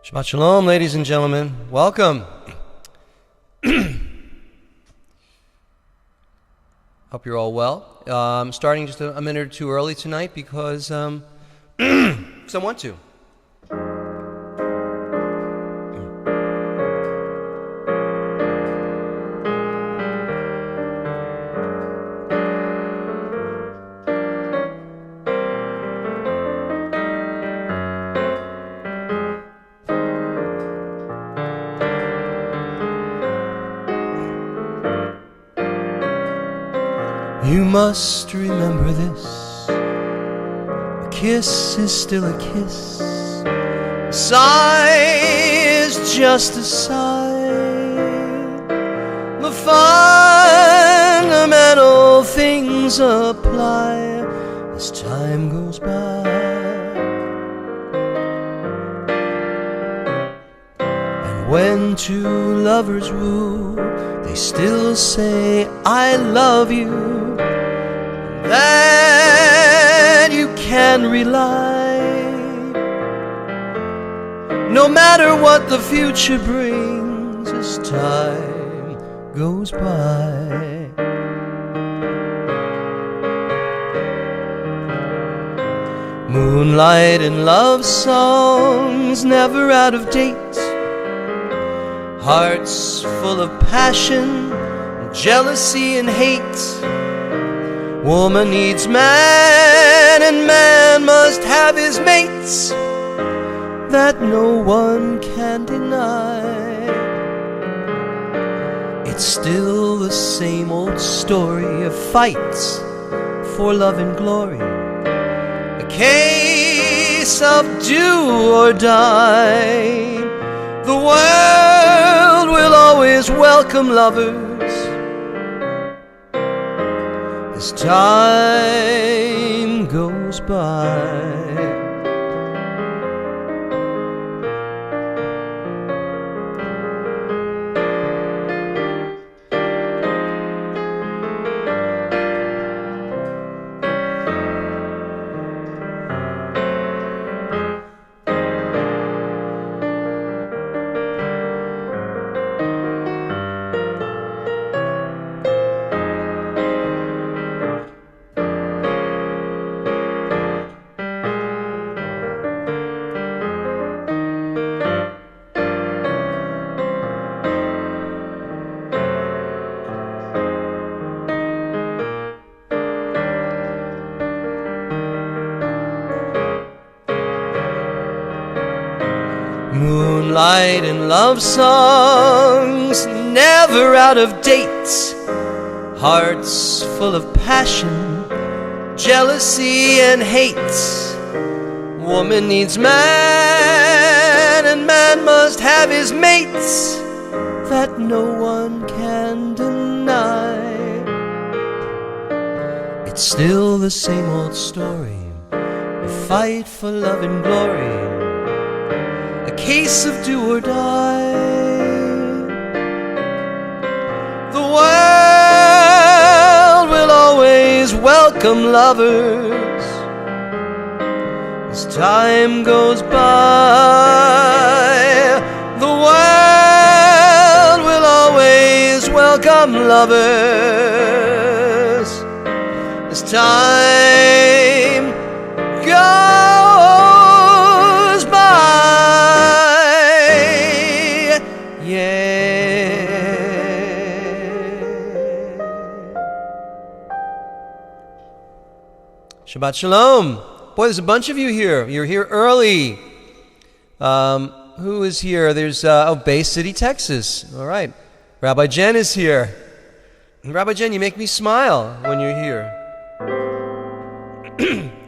Shabbat Shalom, ladies and gentlemen. Welcome. Hope you're all well. I'm starting just a minute or two early tonight because I want to. You must remember this. A kiss is still a kiss. A sigh is just a sigh. The fundamental things apply as time goes by. And when two lovers woo, they still say, I love you. That you can rely. No matter what the future brings as time goes by. Moonlight and love songs never out of date. Hearts full of passion, jealousy and hate. Woman needs man, and man must have his mates. That no one can deny. It's still the same old story of fights for love and glory. A case of do or die. The world will always welcome lovers as time goes by. Moonlight and love songs never out of date. Hearts full of passion, jealousy and hate. Woman needs man, and man must have his mates. That no one can deny. It's still the same old story, a fight for love and glory. A case of do or die. The world will always welcome lovers as time goes by. The world will always welcome lovers as time goes by. Shabbat Shalom. Boy, there's a bunch of you here. You're here early. Who is here? There's, Bay City, Texas. All right. Rabbi Jen is here. Rabbi Jen, you make me smile when you're here.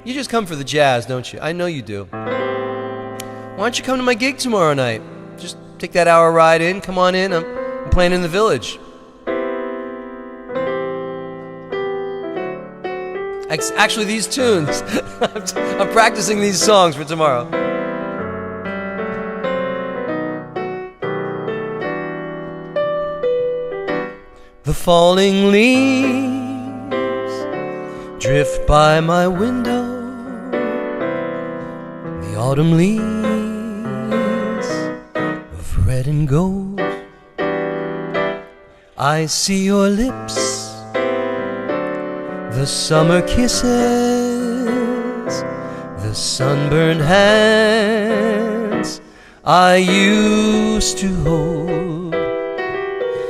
You just come for the jazz, don't you? I know you do. Why don't you come to my gig tomorrow night? Just take that hour ride in. Come on in. I'm playing in the Village. Actually, these tunes. I'm practicing these songs for tomorrow. The falling leaves drift by my window. The autumn leaves red and gold. I see your lips, the summer kisses, the sunburned hands I used to hold.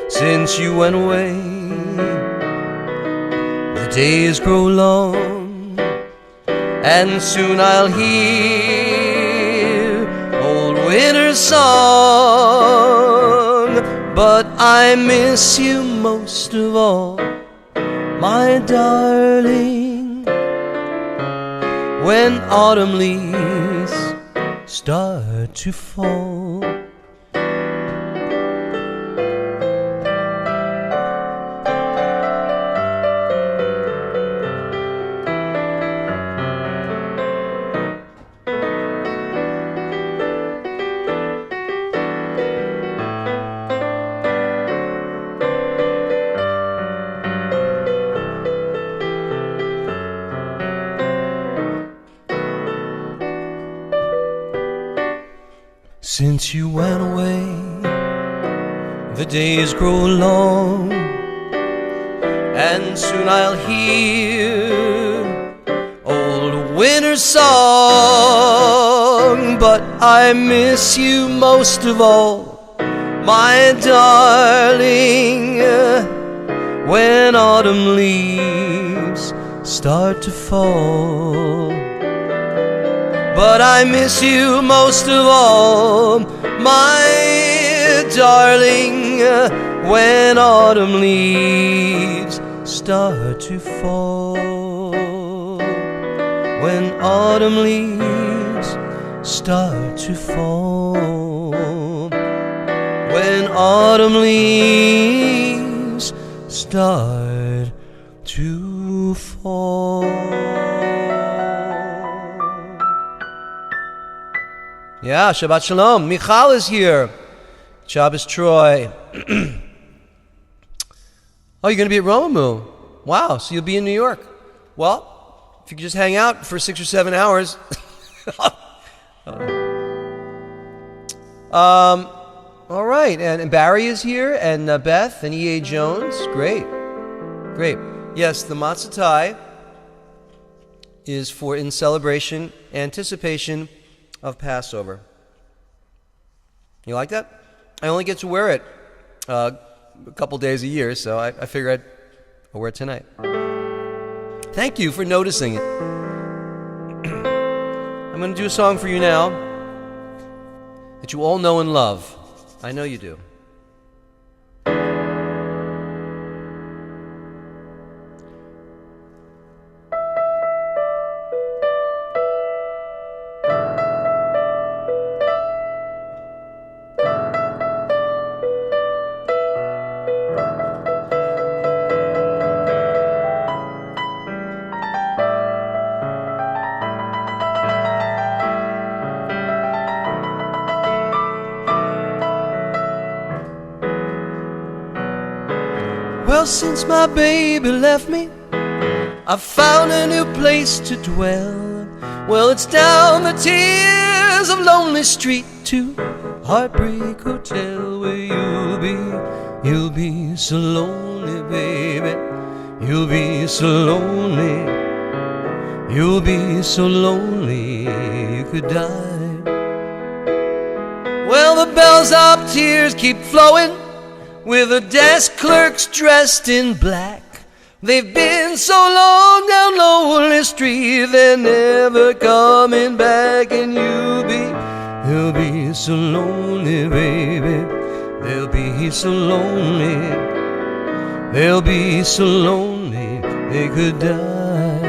Since you went away, the days grow long, and soon I'll hear old winter's song. But I miss you most of all, my darling, when autumn leaves start to fall. Since you went away, the days grow long, and soon I'll hear old winter's song. But I miss you most of all, my darling, when autumn leaves start to fall. But I miss you most of all, my darling, when autumn leaves start to fall. When autumn leaves start to fall. When autumn leaves start to fall. Yeah, Shabbat Shalom. Michal is here. Shabbos Troy. Oh, you're going to be at Romamu. Wow, so you'll be in New York. Well, if you could just hang out for 6 or 7 hours. All right, and Barry is here, and Beth, and E.A. Jones. Great. Great. Yes, the Matzah Tie is for in celebration, anticipation of Passover. You like that? I only get to wear it a couple days a year, so I figured I'll wear it tonight. Thank you for noticing it. I'm going to do a song for you now that you all know and love. I know you do. Well, since my baby left me, I've found a new place to dwell. Well, it's down the tears of Lonely Street to Heartbreak Hotel, where you'll be so lonely, baby. You'll be so lonely. You'll be so lonely you could die. Well, the bells of tears keep flowing, with the desk clerks dressed in black. They've been so long down Lonely Street, they're never coming back. And you'll be so lonely, baby. They'll be so lonely. They'll be so lonely they could die.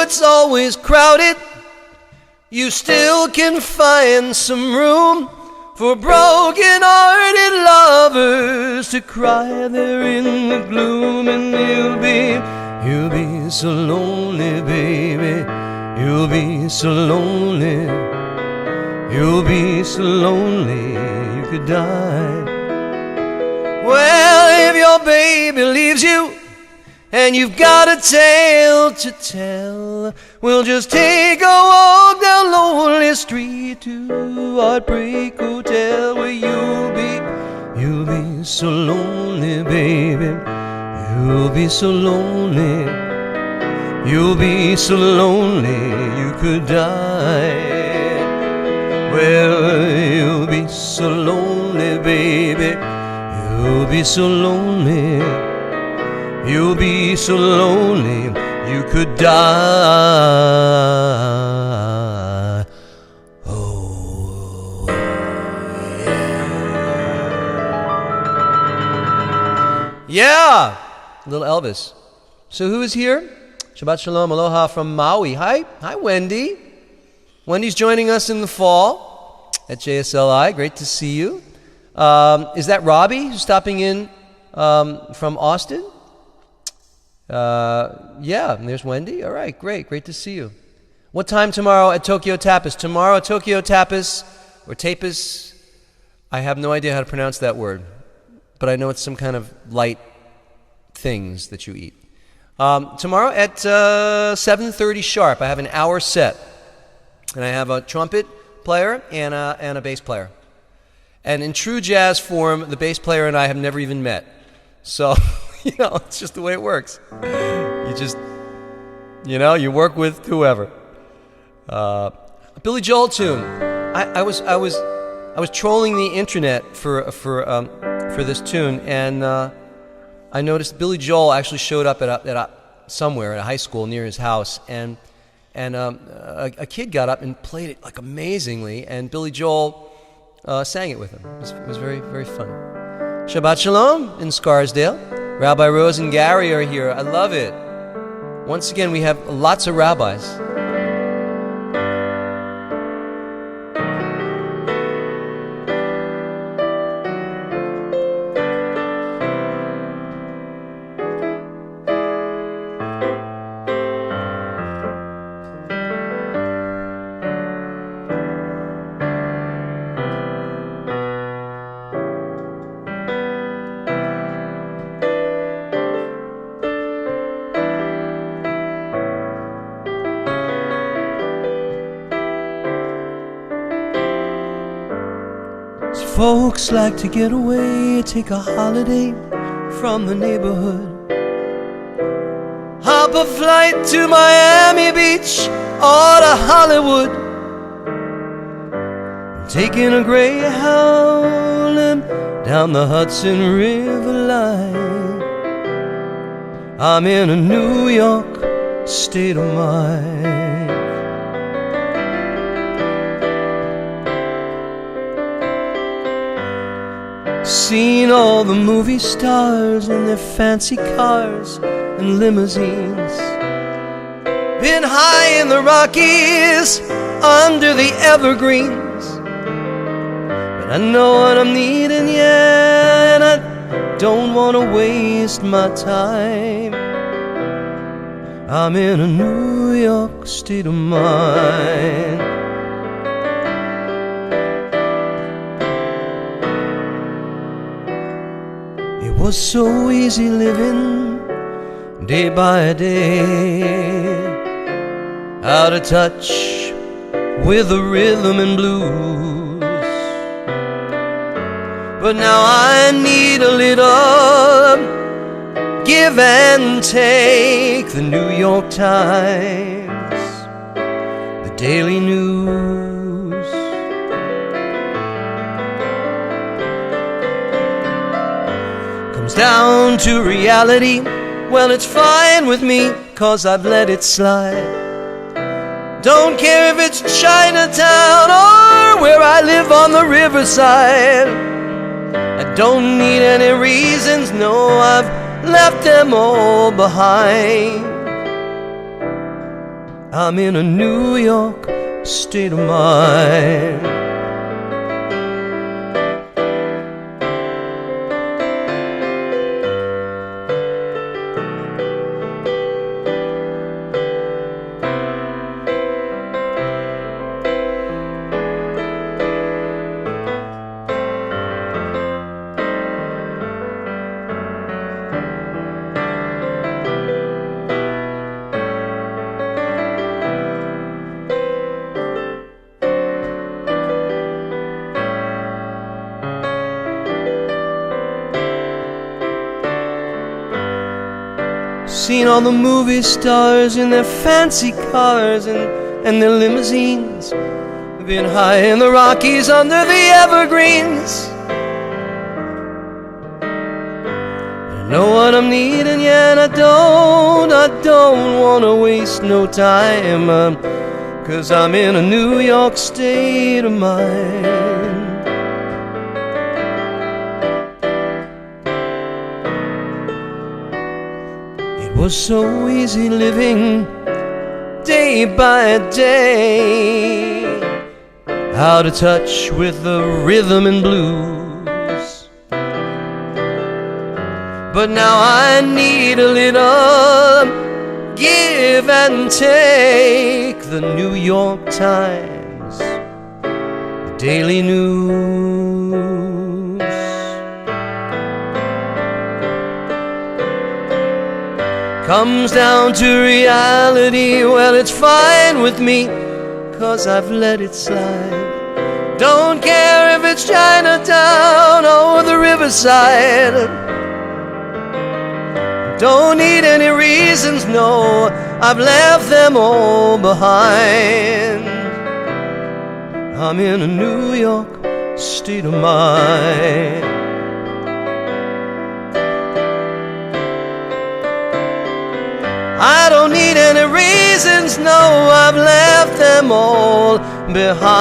It's always crowded, you still can find some room for broken-hearted lovers to cry there in the gloom, and you'll be so lonely, baby. You'll be so lonely. You'll be so lonely you could die. Well, if your baby leaves you and you've got a tale to tell, we'll just take a walk down lonely street to Heartbreak Hotel, where you'll be so lonely, baby. You'll be so lonely. You'll be so lonely you could die. Well, you'll be so lonely, baby. You'll be so lonely. You'll be so lonely you could die. Oh, yeah. Little Elvis. So who is here? Shabbat Shalom, aloha from Maui. Hi, Wendy. Wendy's joining us in the fall at JSLI. Great to see you. Is that Robbie who's stopping in from Austin? Yeah, and there's Wendy. All right, great to see you. What time tomorrow at Tokyo Tapas? Tomorrow at Tokyo Tapas, or Tapas, I have no idea how to pronounce that word, but I know it's some kind of light things that you eat. Tomorrow at 7:30 sharp, I have an hour set, and I have a trumpet player and a bass player. And in true jazz form, the bass player and I have never even met. So, it's just the way it works. You work with whoever. Billy Joel tune. I was trolling the internet for this tune, and I noticed Billy Joel actually showed up somewhere at a high school near his house, and a kid got up and played it like amazingly, and Billy Joel sang it with him. It was very, very fun. Shabbat Shalom in Scarsdale. Rabbi Rose and Gary are here. I love it. Once again, we have lots of rabbis. Folks like to get away, take a holiday from the neighborhood. Hop a flight to Miami Beach or to Hollywood. Taking a Greyhound down the Hudson River line. I'm in a New York state of mind. Seen all the movie stars in their fancy cars and limousines. Been high in the Rockies, under the evergreens. But I know what I'm needing, yeah, and I don't want to waste my time. I'm in a New York state of mind. It was so easy living day by day, out of touch with the rhythm and blues. But now I need a little give and take. The New York Times, the Daily News, comes down to reality. Well, it's fine with me, 'cause I've let it slide. Don't care if it's Chinatown or where I live on the riverside. I don't need any reasons, no, I've left them all behind. I'm in a New York state of mind. Seen all the movie stars in their fancy cars and their limousines, been high in the Rockies under the evergreens. I know what I'm needing, yeah, and I don't wanna waste no time, 'cause I'm in a New York state of mind. It was so easy living day by day, out of touch with the rhythm and blues. But now I need a little give and take. The New York Times, the Daily News. Comes down to reality, well, it's fine with me, 'cause I've let it slide. Don't care if it's Chinatown or the Riverside. Don't need any reasons, no, I've left them all behind. I'm in a New York state of mind. I don't need any reasons, no, I've left them all behind.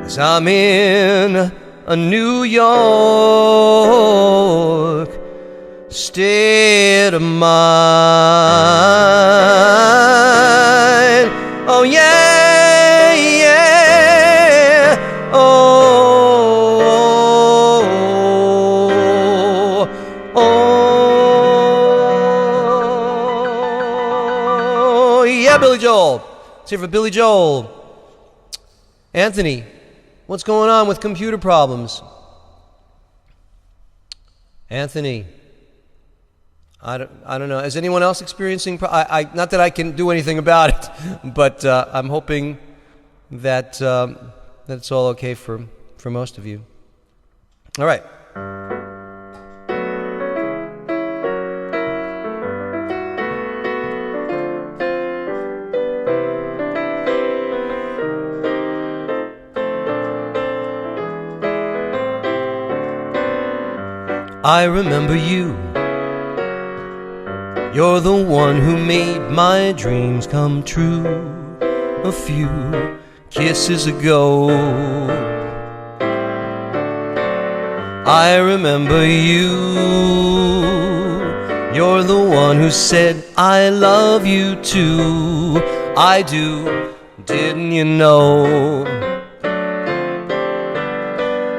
'Cause I'm in a New York state of mind. Oh yeah, yeah, oh, yeah, Billy Joel. Let's hear for Billy Joel. Anthony, what's going on with computer problems? Anthony, I don't know. Is anyone else experiencing? Not that I can do anything about it, but I'm hoping that it's all okay for most of you. All right. I remember you. You're the one who made my dreams come true a few kisses ago. I remember you. You're the one who said I love you too. I do, didn't you know?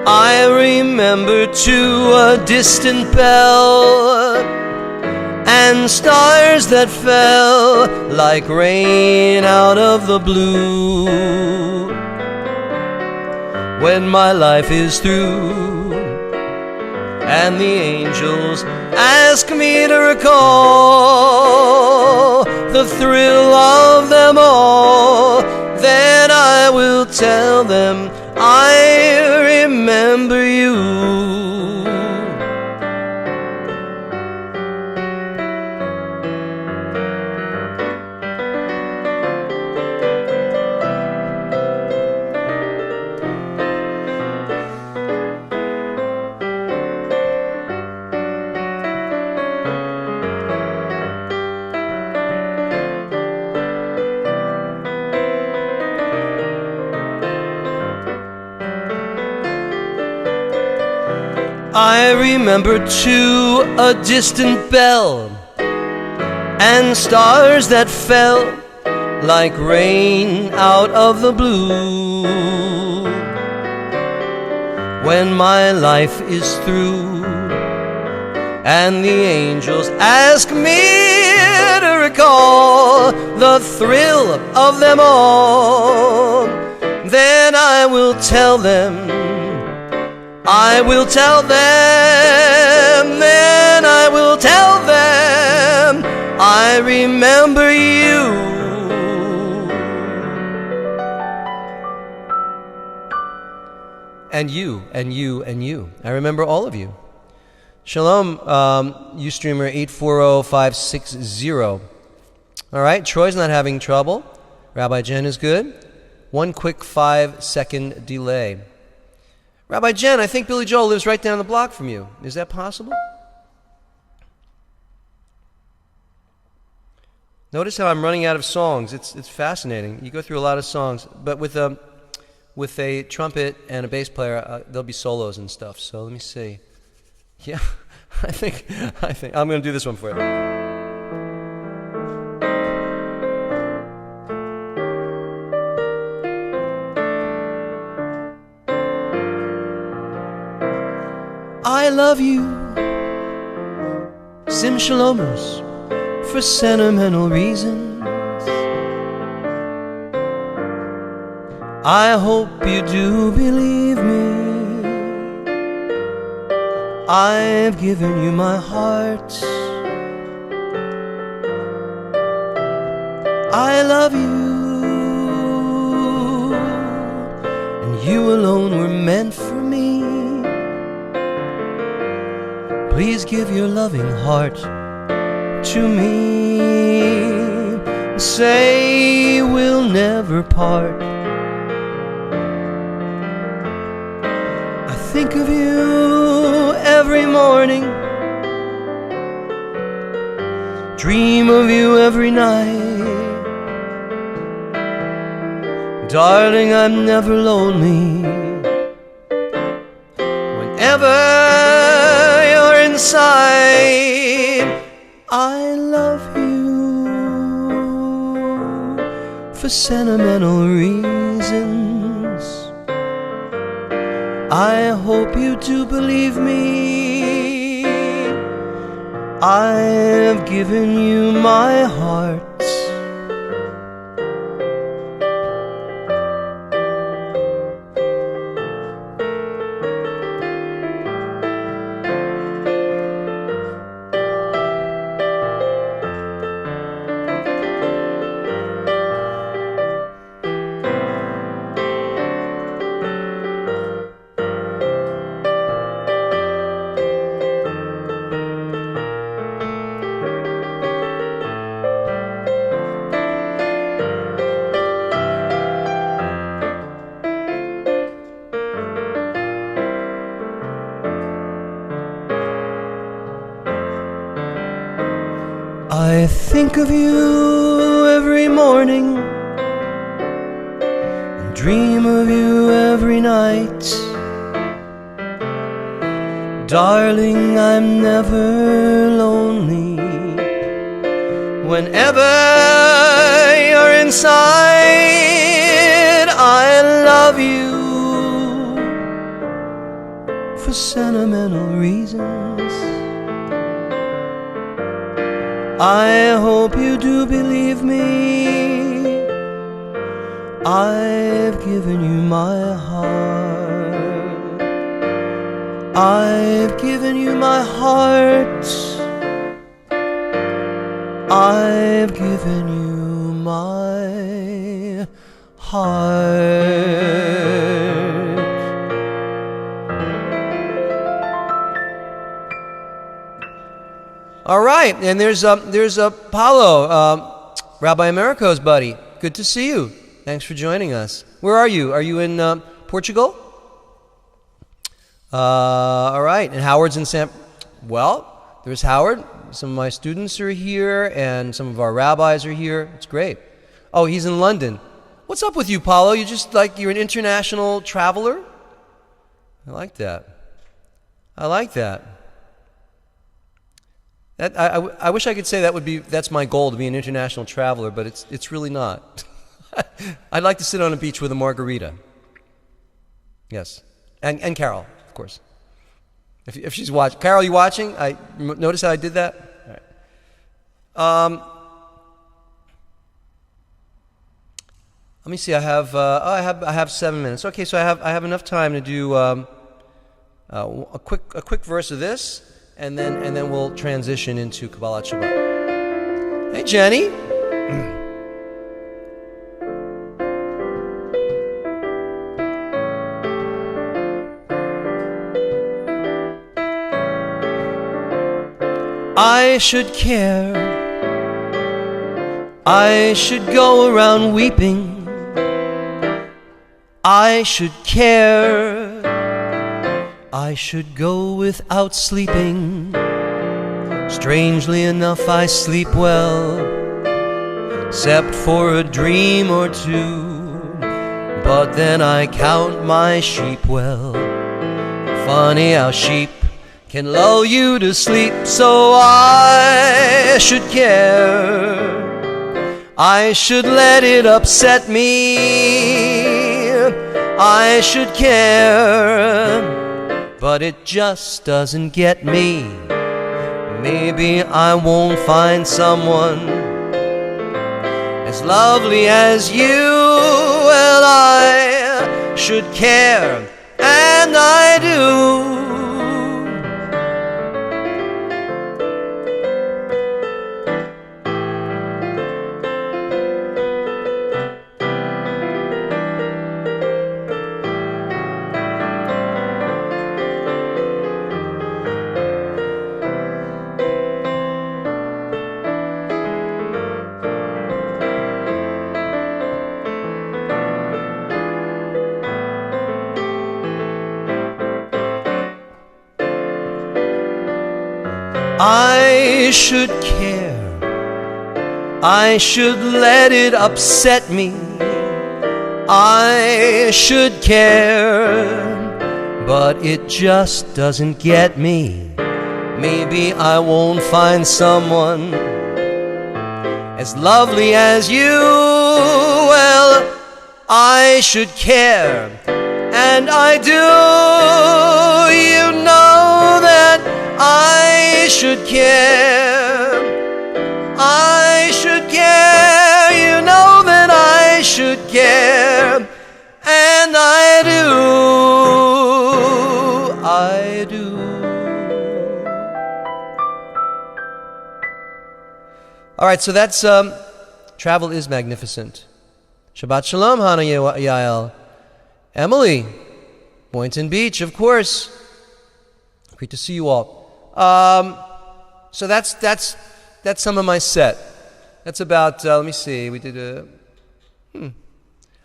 I remember too a distant bell and stars that fell like rain out of the blue. When my life is through and the angels ask me to recall the thrill of them all, then I will tell them I remember you. I remember too a distant bell and stars that fell like rain out of the blue. When my life is through and the angels ask me to recall the thrill of them all, then I will tell them, I will tell them, then I will tell them, I remember you. And you, and you, and you. I remember all of you. Shalom, Ustreamer 840560. All right, Troy's not having trouble. Rabbi Jen is good. One quick 5-second delay. Rabbi Jen, I think Billy Joel lives right down the block from you. Is that possible? Notice how I'm running out of songs. It's fascinating. You go through a lot of songs, but with a trumpet and a bass player, there'll be solos and stuff. So let me see. Yeah, I think I'm going to do this one for you. I love you, Sim Shalomers, for sentimental reasons. I hope you do believe me. I've given you my heart. I love you, and you alone were meant for me. Please give your loving heart to me. Say we'll never part. I think of you every morning, dream of you every night. Darling, I'm never lonely whenever you're inside. I love you for sentimental reasons. I hope you do believe me. I've given you my heart. I think of you every morning and dream of you every night. Darling, I'm never lonely whenever you're inside. I love you for sentimental reasons. I hope you do believe me. I've given you my heart. I've given you my heart. I've given you my heart. All right, and there's Paulo, Rabbi Americo's buddy. Good to see you. Thanks for joining us. Where are you? Are you in Portugal? All right, and Howard's in Well, there's Howard. Some of my students are here, and some of our rabbis are here. It's great. Oh, he's in London. What's up with you, Paulo? You're an international traveler? I like that. I like that. I wish I could say that's my goal, to be an international traveler, but it's really not. I'd like to sit on a beach with a margarita. Yes, and Carol, of course. If she's watching, Carol, you watching? Notice how I did that. All right. Let me see. I have 7 minutes. Okay, so I have enough time to do a quick verse of this. And then we'll transition into Kabbalat Shabbat. Hey, Jenny. I should care. I should go around weeping. I should care. I should go without sleeping. Strangely enough, I sleep well, except for a dream or two. But then I count my sheep well. Funny how sheep can lull you to sleep. So I should care. I should let it upset me. I should care, but it just doesn't get me. Maybe I won't find someone as lovely as you. Well, I should care, and I do. I should care. I should let it upset me. I should care, but it just doesn't get me. Maybe I won't find someone as lovely as you. Well, I should care, and I do. You know that I should care. I should care. You know that I should care. And I do. I do. All right, so that's Travel is Magnificent. Shabbat Shalom, Hana Yael. Emily, Boynton Beach, of course. Great to see you all. So that's some of my set. That's about let me see. We did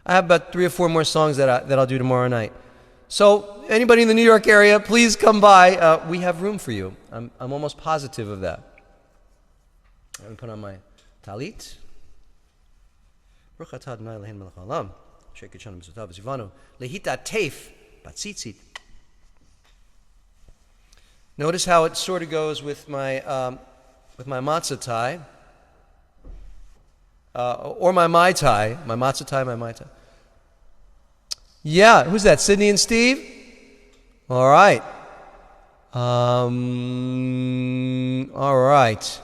I have about 3 or 4 more songs that I'll do tomorrow night. So anybody in the New York area, please come by. We have room for you. I'm almost positive of that. I'm going to put on my talit. Notice how it sort of goes with my matzah tie, or my mai tai, my matzah tie, my mai tai. Yeah, who's that? Sydney and Steve? All right. All right.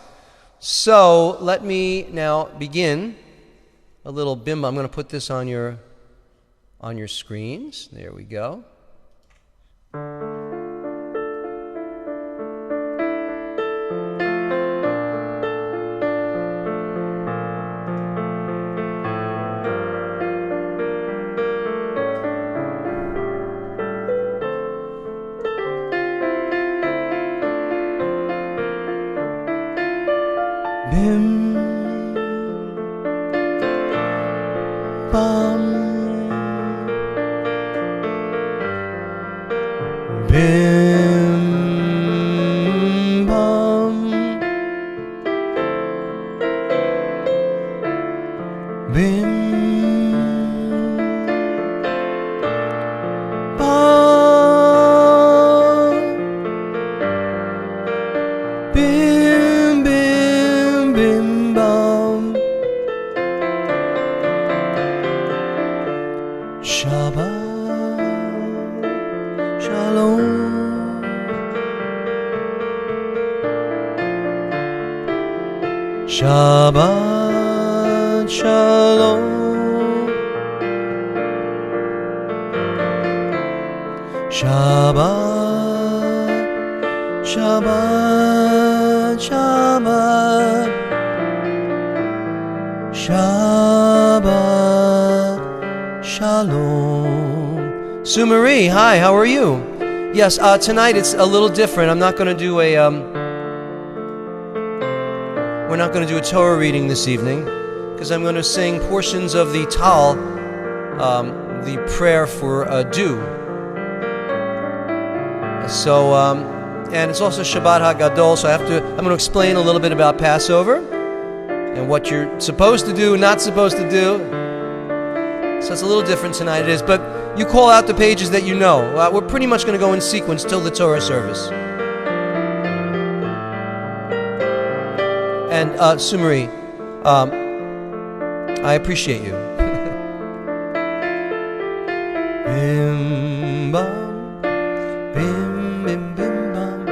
So let me now begin a little bimba. I'm going to put this on your screens. There we go. Bim bam, bim bam, bim bam, bim bim bim bam. Shabbat Shalom. Shabbat Shalom. Shabbat Shabbat Shabbat Shabbat Shalom. Sue Marie, hi, how are you? Yes, tonight it's a little different. I'm not going to do a we're not going to do a Torah reading this evening because I'm going to sing portions of the Tal, the prayer for dew. So, and it's also Shabbat HaGadol, so I'm going to explain a little bit about Passover and what you're supposed to do, not supposed to do. So it's a little different tonight, it is. But you call out the pages that you know. We're pretty much going to go in sequence till the Torah service. And Sumari, I appreciate you. Bim bam, bim bim bim bam,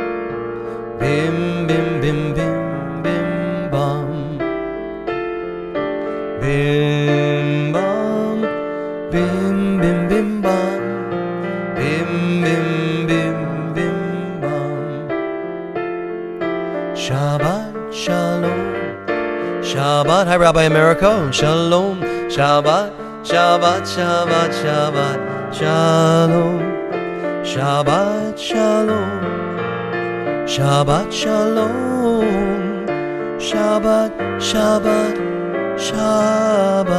bim bim bim bim bim bam, bim bam, bim bim bim bam, bim bim bim bim bam. Shabbat Shalom, Shabbat. Hi, Rabbi Americo. Shalom, Shabbat, Shabbat, Shabbat, Shabbat, Shalom, Shabbat Shalom, Shabbat Shalom, Shabbat, Shabbat, Shabbat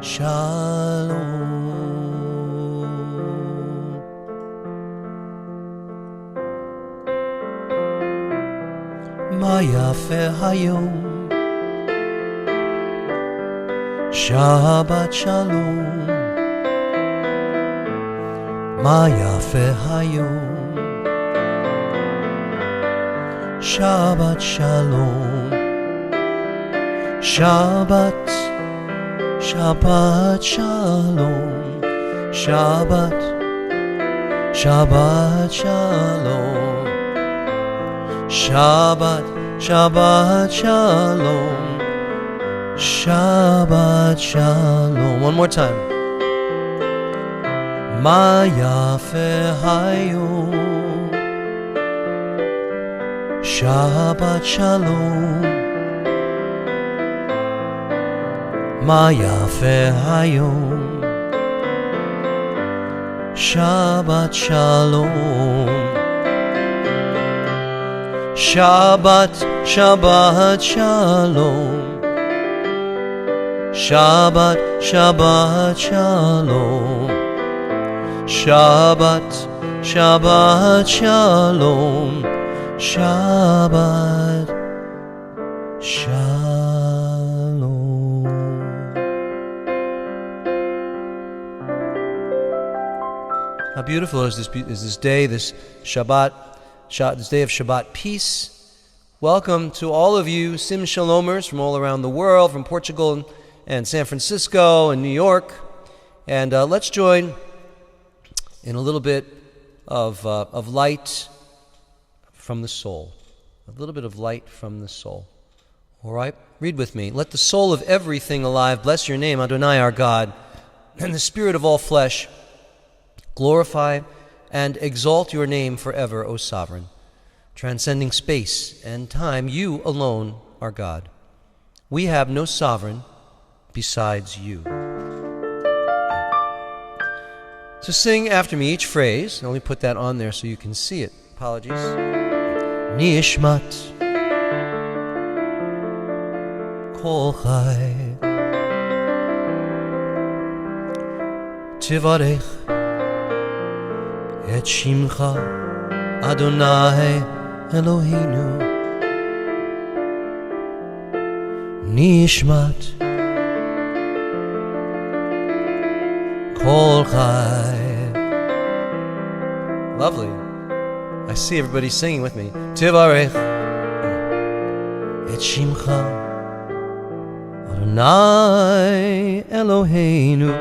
Shalom. Ma yafe hayom, Shabbat Shalom, Ma yafe hayom, Shabbat Shalom, Shabbat, Shabbat Shalom, Shabbat, Shabbat Shalom, Shabbat, Shabbat Shalom, Shabbat Shalom. One more time. Ma yafe hayom, Shabbat Shalom, Ma yafe hayom, Shabbat Shalom, Shabbat, Shabbat Shalom, Shabbat, Shabbat Shalom, Shabbat, Shabbat Shalom, Shabbat Shalom. How beautiful is this day, this Shabbat, this day of Shabbat peace. Welcome to all of you Sim Shalomers from all around the world, from Portugal and San Francisco and New York. And let's join in a little bit of light from the soul. A little bit of light from the soul. All right? Read with me. Let the soul of everything alive bless your name, Adonai our God, and the spirit of all flesh glorify and exalt your name forever, O Sovereign. Transcending space and time, you alone are God. We have no sovereign besides you. So sing after me each phrase. Let me put that on there so you can see it. Apologies. Nishmat Kol Chai Tivarech Et Shimcha Adonai Eloheinu Nishmat Kol Chai. Lovely. I see everybody singing with me. Tivarech Et Shimcha Adonai Eloheinu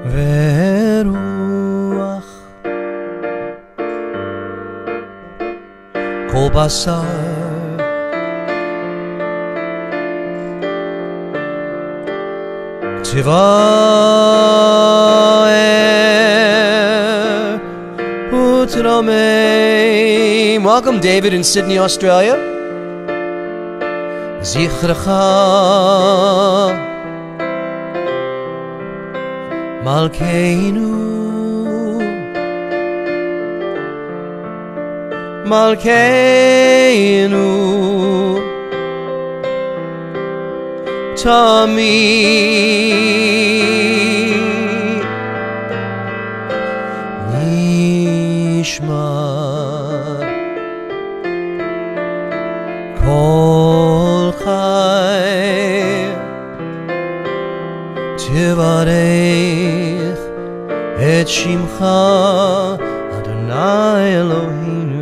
Veruach Kol Basar Tivaer Utrameim. Welcome, David in Sydney, Australia. Zichrecha Malkeinu Malkeinu Tamid Nishma Kol Chai Tivarech Et Shimcha Adonai Eloheinu.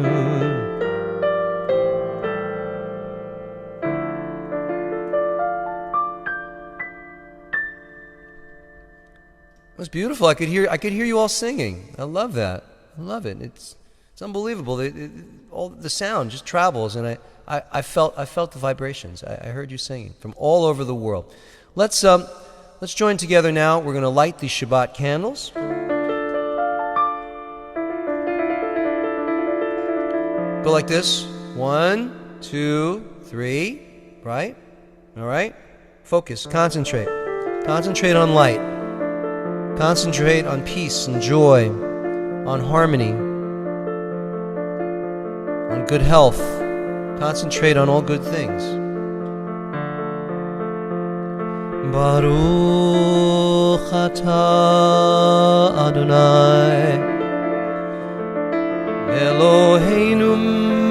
It was beautiful. I could hear you all singing. I love that. I love it. It's unbelievable. All the sound just travels, and I felt the vibrations. I heard you singing from all over the world. Let's join together now. We're going to light these Shabbat candles. Go like this. 1, 2, 3. Right? All right? Focus. Concentrate. Concentrate on light. Concentrate on peace and joy, on harmony, on good health. Concentrate on all good things. Baruch atah Adonai Eloheinu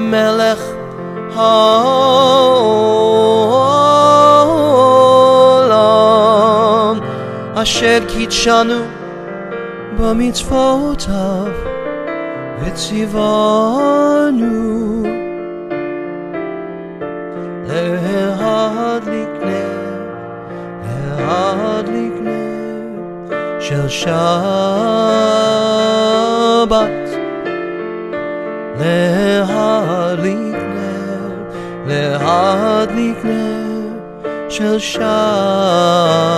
melech haolam Asher kitshanu b'mitzvotav v'tzivanu lehadlik ner shel Shabbat lehadlik ner shel Shabbat.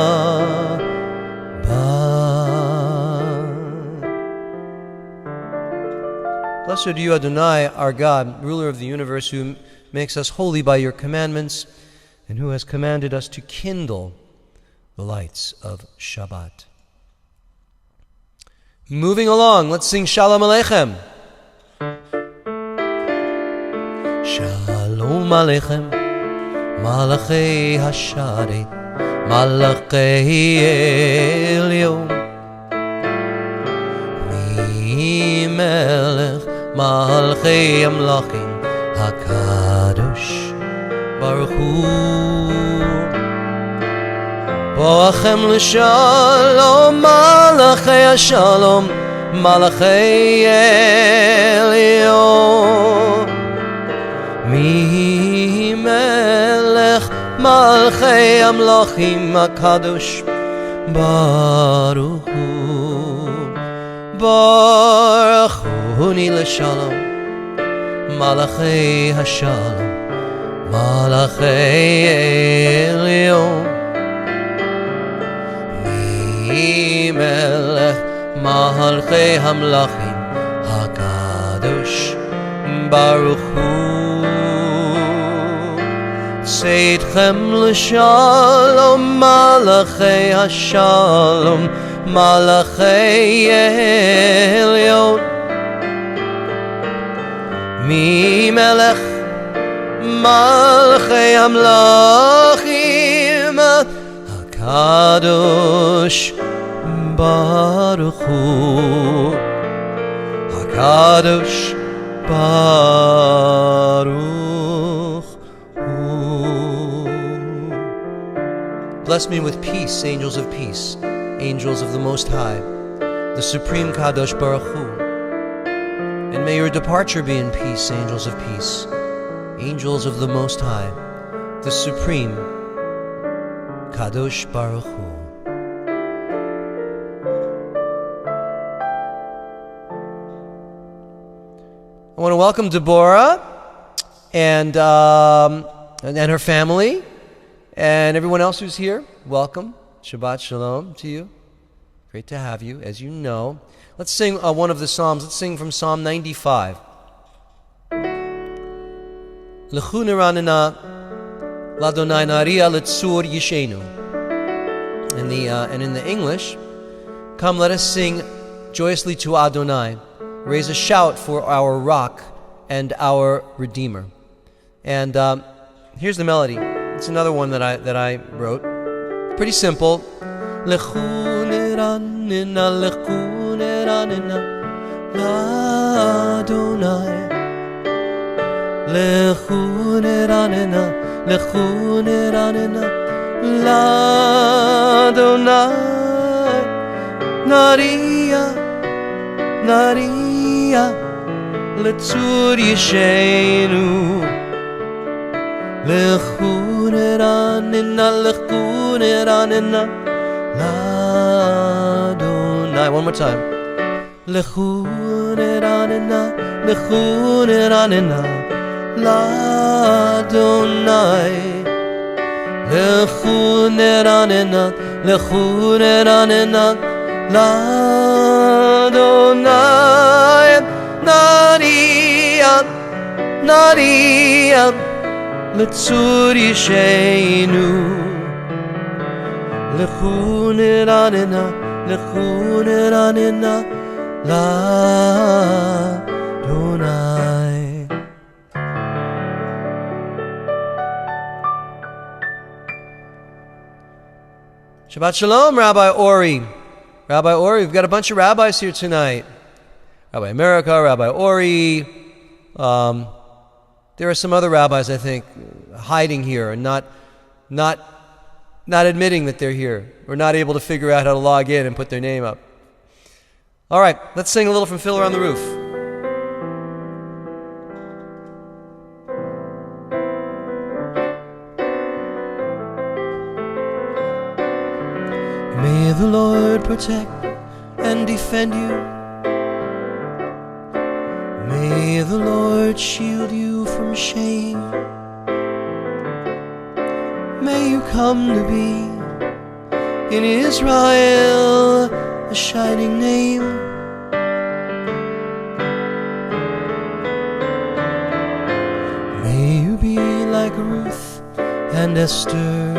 Blessed are you, Adonai, our God, ruler of the universe, who makes us holy by your commandments, and who has commanded us to kindle the lights of Shabbat. Moving along, let's sing Shalom Aleichem. Shalom Aleichem, Malachei Hasharet, Malachei Elyon, Mi Melech Malchei Amlachim HaKadosh Baruch Hu Boachem L'Shalom Malachei HaShalom Malachei Elyon Mi Melech Malchei Amlachim HaKadosh Baruch Hu Baruch Huni L'Shalom Malachei HaShalom Malachei Elyon Mi Melech Malchei Hamlachim HaKadosh Baruch Hu Seidchem L'Shalom Malachei HaShalom Malachei Elyon Mi Melech Malchei Hamlachim HaKadosh Baruch Hu HaKadosh Baruch Hu. Bless me with peace, angels of peace, angels of the Most High, the Supreme Kadosh Baruch Hu. And may your departure be in peace, angels of peace, angels of the Most High, the Supreme Kadosh Baruch Hu. I want to welcome Deborah and her family and everyone else who's here. Welcome. Shabbat Shalom to you. Great to have you, as you know. Let's sing one of the Psalms. Let's sing from Psalm 95. L'chu neranena l'Adonai naria l'tzur yishenu. And in the English, come let us sing joyously to Adonai. Raise a shout for our rock and our Redeemer. And here's the melody. It's another one that I wrote. Pretty simple. Lechu neranina, lechu neranina, l'Adonai. Lechu neranina, lechu neranina, l'Adonai. Naria, naria, letzur yishenu. Lechu neranina, lechu neranina, l'Adonai. One more time. Lechu neranina, lechu neranina, l'Adonai. Lechu neranina, lechu neranina, l'Adonai. Naria, naria, letzur yishenu. Lechu neranina, lechu neranina, l'Adonai. Shabbat Shalom, Rabbi Ori. Rabbi Ori, we've got a bunch of rabbis here tonight. Rabbi America, Rabbi Ori. There are some other rabbis, I think, hiding here and not admitting that they're here, or not able to figure out how to log in and put their name up. All right, let's sing a little from Fiddler on the Roof. May the Lord protect and defend you. May the Lord shield you from shame. May you come to be in Israel a shining name. May you be like Ruth and Esther.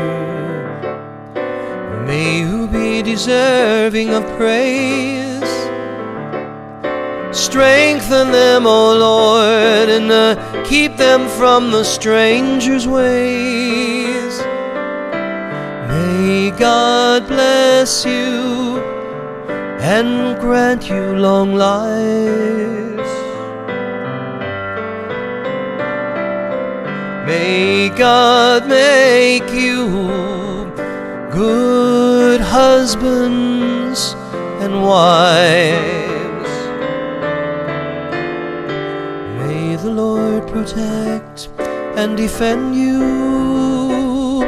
May you be deserving of praise. Strengthen them, O Lord, and keep them from the stranger's ways. May God bless you and grant you long lives. May God make you good husbands and wives. May the Lord protect and defend you.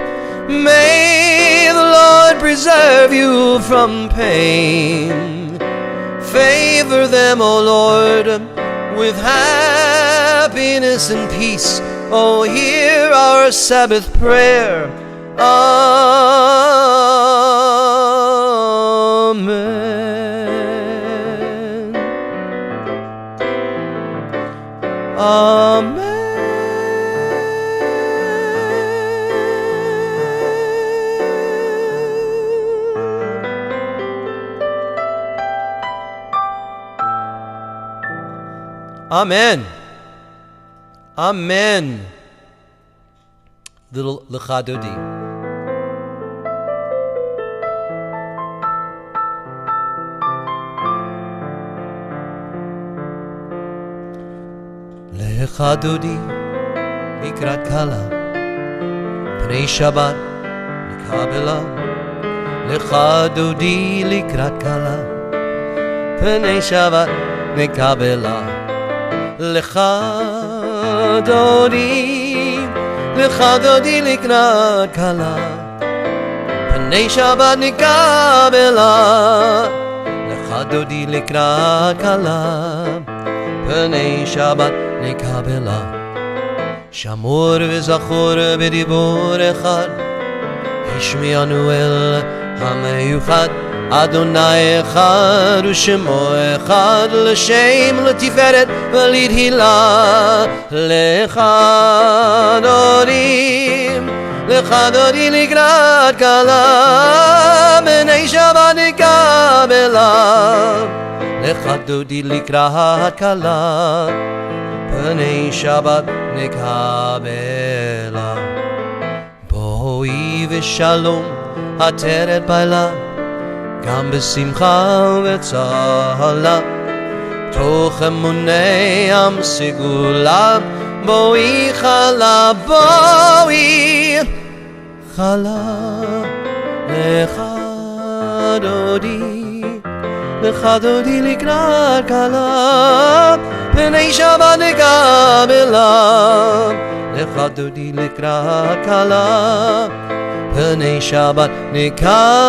May the Lord preserve you from pain. Favor them, O Lord, with happiness and peace. Oh, hear our Sabbath prayer. Amen. Amen. Amen. Amen. Little Lecha Dodi. Lecha Dodi Mikrat Kala Pnei Shabbat Nikabela. Lecha Dodi Likrat Kala Pnei Shabbat Nikabela. Lecha Dodi Likrat Kala Pnei Shabbat Nikabela. Lecha Dodi Likrat Kala Pnei Shabbat Nikabela. Shamor v'zachor b'dibur echad, Hishmianu el hameyuchad. Adonai echad u'shemo echad, L'shem l'tiferet v'lidhila. Lecha Dodi likrat kala Pnei Shabbat nikabela. Lecha Dodi likrat kala pnei Shabbat nikabela. Boi v'shalom hateret baila, gam b'simcha v'tzala, toch emunei am sigula. Boi chala lecha dodi likrat kala, pnei Shabbat nikabela. Lecha dodi likrat kala, pnei Shabbat nikabela.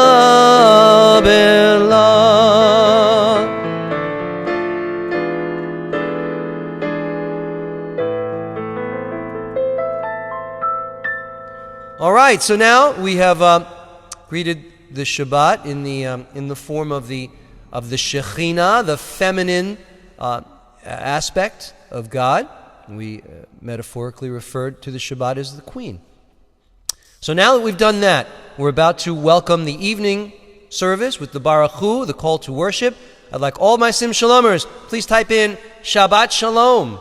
All right, so now we have greeted the Shabbat in the form of the Shekhinah, the feminine aspect of God. We metaphorically referred to the Shabbat as the Queen. So now that we've done that, we're about to welcome the evening service with the Baruch Hu, the call to worship. I'd like all my Sim Shalomers, please type in Shabbat Shalom.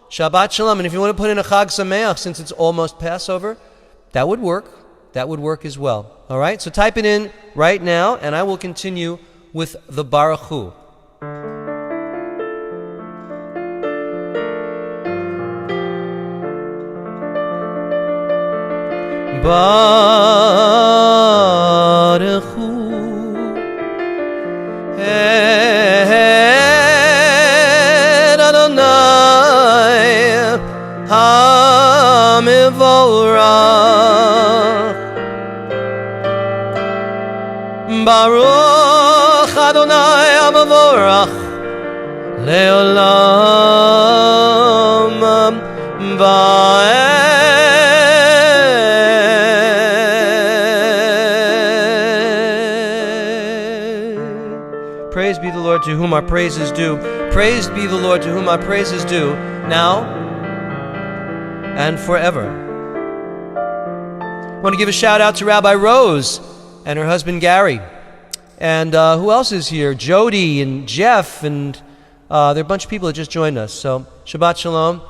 Shabbat Shalom. And if you want to put in a Chag Sameach, since it's almost Passover, that would work. That would work as well. All right? So type it in right now, and I will continue with the Baruch Hu. Baruch Hu et Adonai HaMevorach. Baruch Adonai HaMevorach Leolam Va'ed. Praise be the Lord to whom our praise is due. Praised be the Lord to whom our praise is due, now and forever. I want to give a shout out to Rabbi Rose and her husband Gary. And who else is here? Jody and Jeff, and there are a bunch of people that just joined us. So, Shabbat Shalom.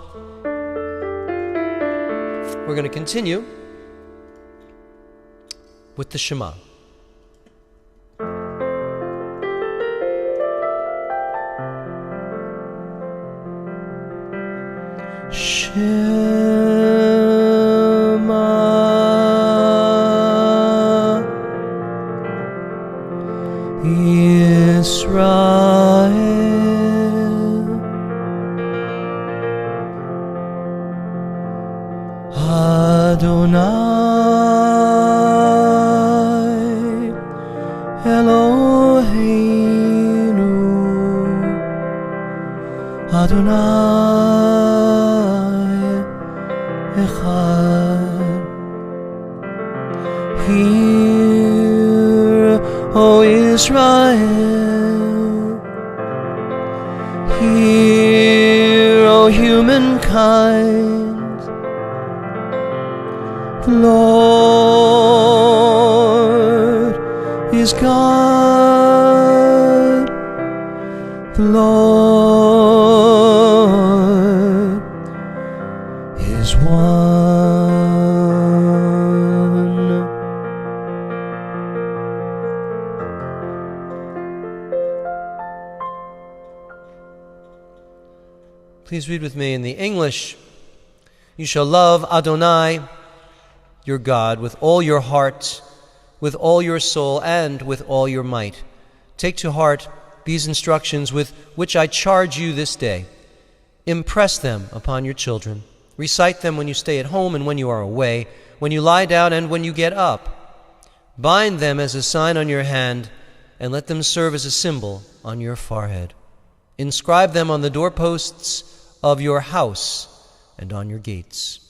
We're going to continue with the Shema. Shema Yisrael Adonai Eloheinu Adonai Echad. Hear, O Israel, hear, O humankind, the Lord is God, the Lord is one. Please read with me in the English. You shall love Adonai, your God, with all your heart, with all your soul, and with all your might. Take to heart these instructions with which I charge you this day. Impress them upon your children. Recite them when you stay at home and when you are away, when you lie down and when you get up. Bind them as a sign on your hand, and let them serve as a symbol on your forehead. Inscribe them on the doorposts of your house and on your gates.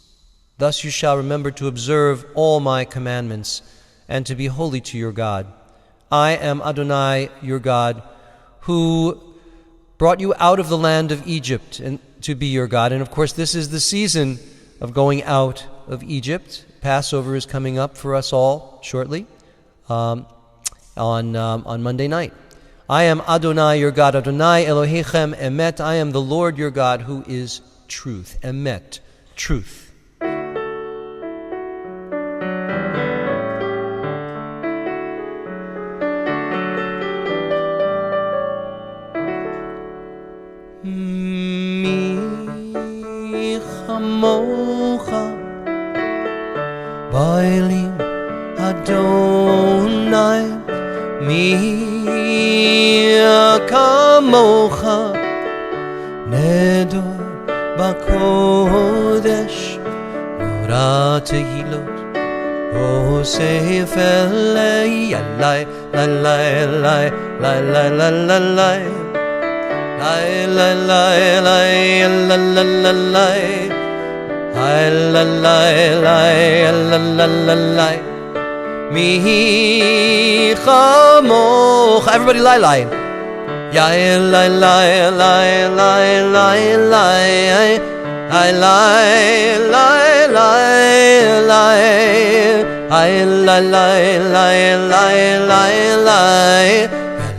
Thus you shall remember to observe all my commandments and to be holy to your God. I am Adonai, your God, who brought you out of the land of Egypt and to be your God. And of course, this is the season of going out of Egypt. Passover is coming up for us all shortly on Monday night. I am Adonai, your God, Adonai Elohechem Emet. I am the Lord, your God, who is truth. Emet, truth. Mi chamocha ba'elim Adonai, mi kamocha nedor bakodesh nora tehilot osef elei alai lai lai lai lai lai lai lai lai lai lai lai la la la lai la la la la mi chamocha. Everybody lai lai. Ya lai lai lai lai lai lai I lai lai lai lai I lai lai lai lai lai lai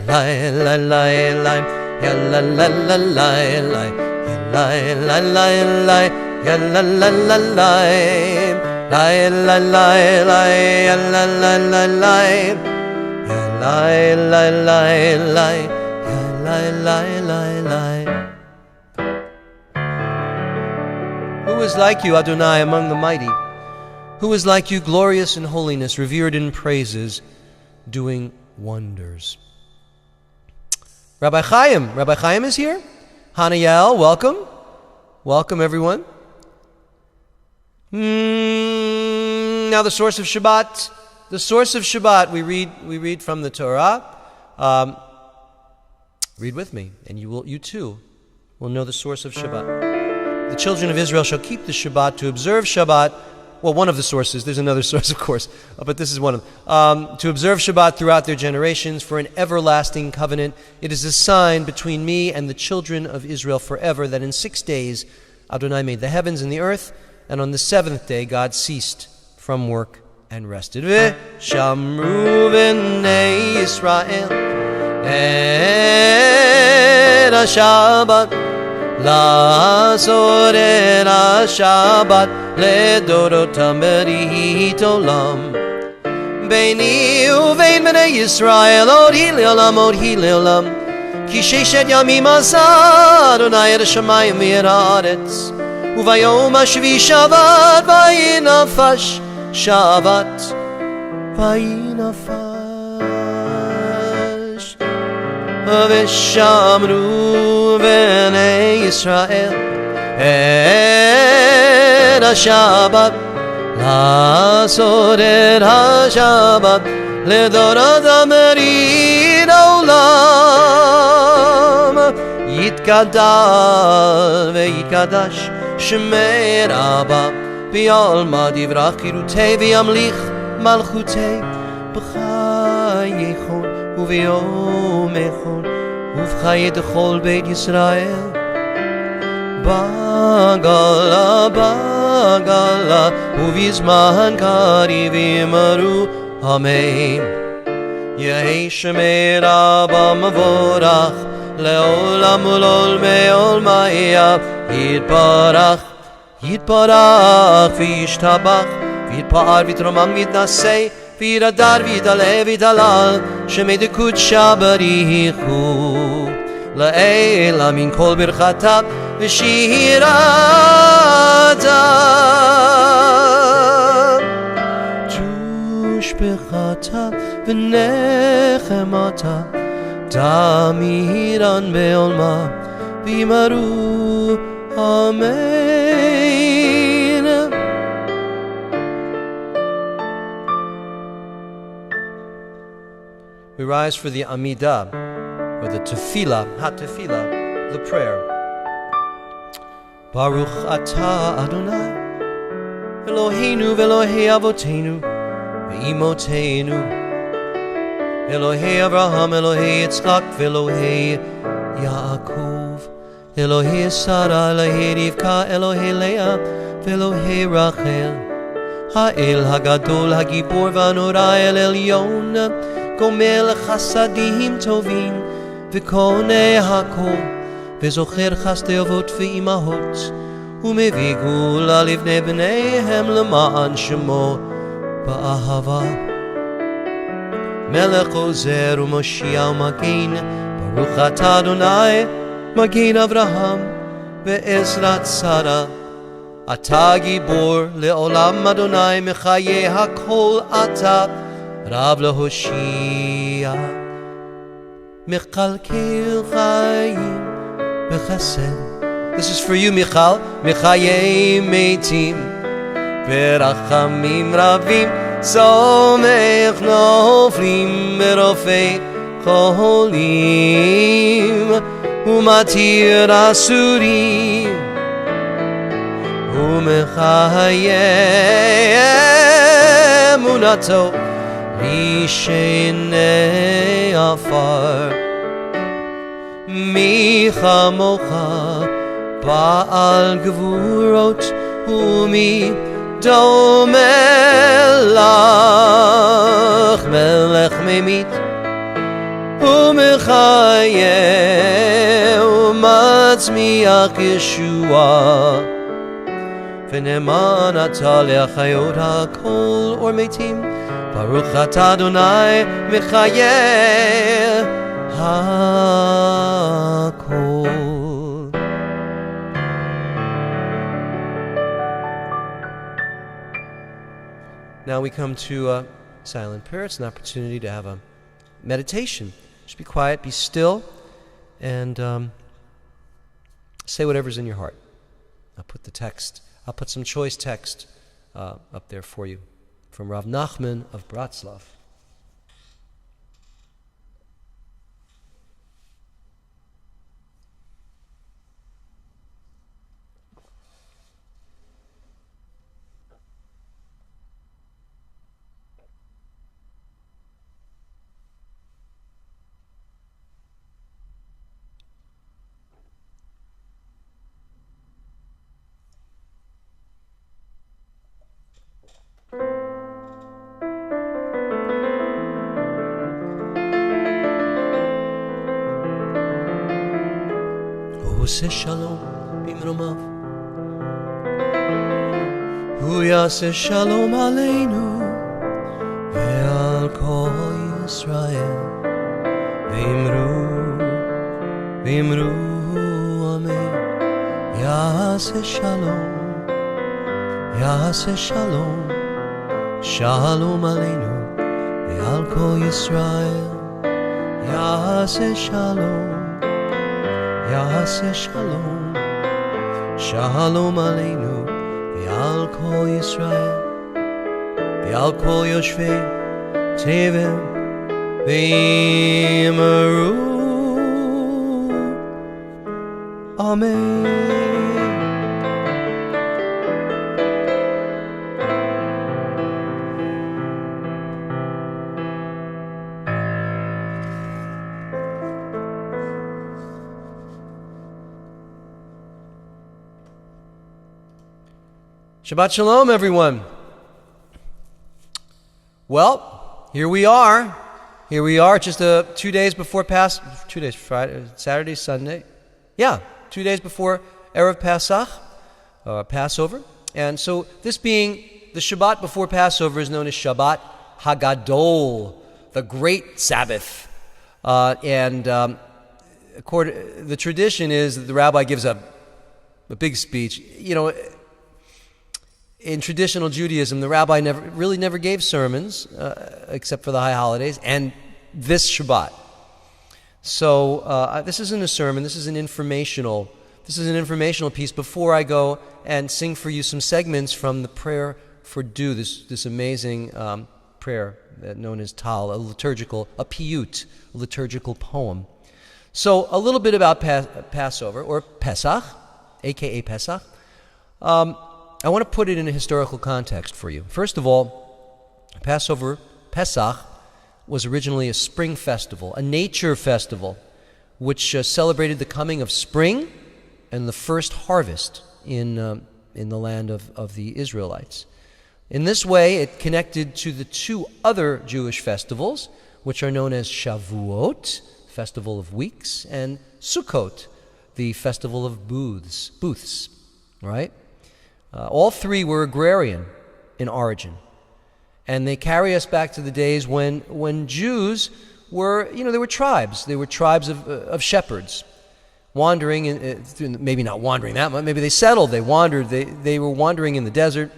lai lai lai lai ya la la la lai lai lai lai lai lai ya la la la lai lai lai lai lai ya la la la lai ya lai lai lai lai lai lai lai lai. Who is like you, Adonai, among the mighty? Who is like you, glorious in holiness, revered in praises, doing wonders? Rabbi Chaim is here. Hanayel, welcome. Welcome, everyone. Now the source of Shabbat. The source of Shabbat, we read from the Torah. Read with me, and you too will know the source of Shabbat. The children of Israel shall keep the Shabbat to observe Shabbat. Well, one of the sources. There's another source, of course, but this is one of them. To observe Shabbat throughout their generations for an everlasting covenant. It is a sign between me and the children of Israel forever that in 6 days Adonai made the heavens and the earth, and on the seventh day God ceased from work and rested. V'shamru b'nei Yisrael et ha-Shabbat la'asor et ha-Shabbat לדורותם ברית עולם ביני ובין בני ישראל עוד היא לעולם עוד היא לעולם כי 6 ימים עשה אדוני את השמיים ואת הארץ וביום השביעי שבת ויהי נפש שבת ויהי נפש ושמרו בני ישראל את השבת לעשות את השבת לדורותם ברית עולם יתקדש ויתקדש שמי רבה בעלמא דברך חירותי וימליך מלכותי בחייכון וביומכון ובחיי כל בית ישראל בגלה בגלה ובזמן קריב יאמרו אמן. יהי שמי רבה מבורך לעולם ולעולמי עולמיה יתברך יתברך וישתבח ויתפאר ויתרומם ויתנשא וירדר ויתעלה ויתהלל שמי דקודשא בריחו לעילה מן כל ברכתה ושירתה תושבחתה ונחמתה תמירן בעולמה ויאמרו אמן. We rise for the Amidah, or the Tefillah, Ha-Tefillah, the prayer. Baruch Atah Adonai, Eloheinu v'Elohei Avoteinu, v'Imotenu, Elohei Avraham, Elohei Yitzchak, v'Elohei Yaakov, Elohei Sarah, Elohei Rivka, Elohei Leah, v'Elohei Rachel, Ha'el Hagadol, Hagibor v'Anora, El Elyon, גומל חסדים טובים וקונה הכל וזוכר חסדי אבות ואימהות ומביא גאולה לבני בניהם למען שמו באהבה. מלך עוזר ומושיע ומגן, ברוך אתה אדוני מגן אברהם ועזרת שרה. אתה גיבור לעולם אדוני, מחיי הכל אתה רב להושיע. מכלכל חיים בחסד. This is for you, מיכל. מחיי מתים ברחמים רבים, סומך נופלים ברופא חולים, ומתיר אסורים ומחיה אמונתו משני עפר. מי כמוך בעל גבורות, ומי דומה לך, מלך ממית ומחיה ומצמיח ישועה. ונאמן אתה להחיות הכל אור מתים, ברוך אתה אדוני מחיה הכל. Now we come to silent prayer. It's an opportunity to have a meditation. Just be quiet, be still, and say whatever's in your heart. I'll put some choice text up there for you from Rav Nachman of Bratslav. עושה שלום במרומיו, הוא יעשה שלום עלינו ועל כל ישראל, ואמרו אמן. יעשה שלום, שלום עלינו ועל כל ישראל. יעשה שלום, שלום עלינו ועל כל ישראל, ועל כל יושבי תבל, ואמרו אמן. Shabbat Shalom, everyone. Well, here we are, just 2 days before Friday, Saturday, Sunday. Yeah, 2 days before Erev Pasach, Passover. And so this being the Shabbat before Passover is known as Shabbat Hagadol, the Great Sabbath. The tradition is that the rabbi gives a big speech. You know, in traditional Judaism, the rabbi never gave sermons, except for the high holidays, and this Shabbat. So this isn't a sermon. This is an informational piece before I go and sing for you some segments from the prayer for dew, this amazing prayer known as Tal, a piyut, a liturgical poem. So a little bit about Passover, or Pesach, a.k.a. Pesach. I want to put it in a historical context for you. First of all, Pesach, was originally a spring festival, a nature festival, which celebrated the coming of spring and the first harvest in the land of the Israelites. In this way, it connected to the two other Jewish festivals, which are known as Shavuot, Festival of Weeks, and Sukkot, the Festival of Booths. All right? All three were agrarian in origin. And they carry us back to the days when Jews were, they were tribes. They were tribes of shepherds, wandering, maybe not wandering that much, maybe they settled, they wandered, they were wandering in the desert.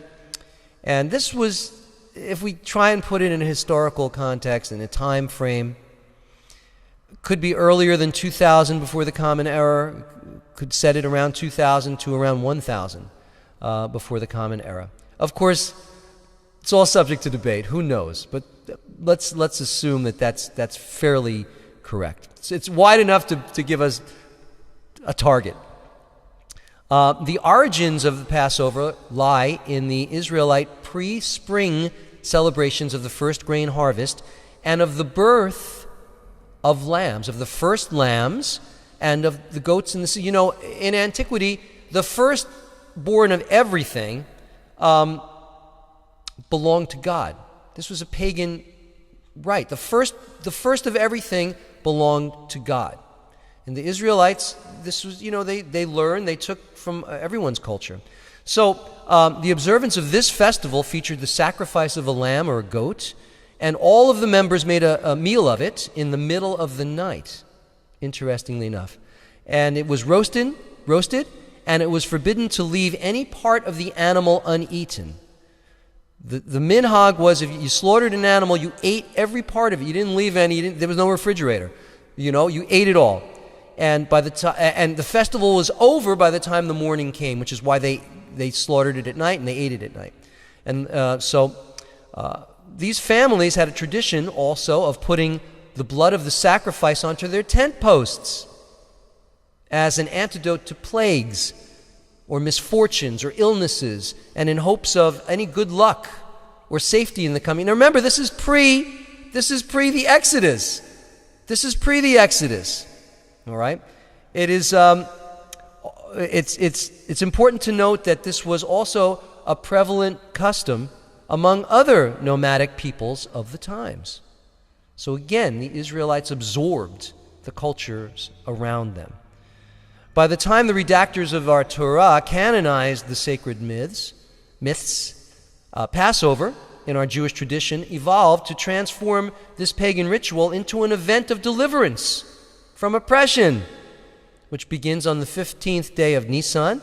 And this was, if we try and put it in a historical context, in a time frame, could be earlier than 2000 before the Common Era, could set it around 2000 to around 1000 before the Common Era. Of course, it's all subject to debate. Who knows? But let's assume that that's fairly correct. It's wide enough to give us a target. The origins of the Passover lie in the Israelite pre-spring celebrations of the first grain harvest and of the birth of lambs, of the first lambs and of the goats in the sea. In antiquity, the firstborn of everything belonged to God. This was a pagan right. The first of everything belonged to God. And the Israelites, this was, they learned, they took from everyone's culture. So the observance of this festival featured the sacrifice of a lamb or a goat, and all of the members made a meal of it in the middle of the night, interestingly enough. And it was roasted, and it was forbidden to leave any part of the animal uneaten. The minhag was, if you slaughtered an animal, you ate every part of it. You didn't leave any. There was no refrigerator. You ate it all. And the festival was over by the time the morning came, which is why they slaughtered it at night and they ate it at night. And so these families had a tradition also of putting the blood of the sacrifice onto their tent posts as an antidote to plagues or misfortunes or illnesses, and in hopes of any good luck or safety in the coming. Now remember, this is pre the Exodus. This is pre the Exodus. All right? It is it's important to note that this was also a prevalent custom among other nomadic peoples of the times. So again, the Israelites absorbed the cultures around them. By the time the redactors of our Torah canonized the sacred myths, Passover, in our Jewish tradition, evolved to transform this pagan ritual into an event of deliverance from oppression, which begins on the 15th day of Nisan.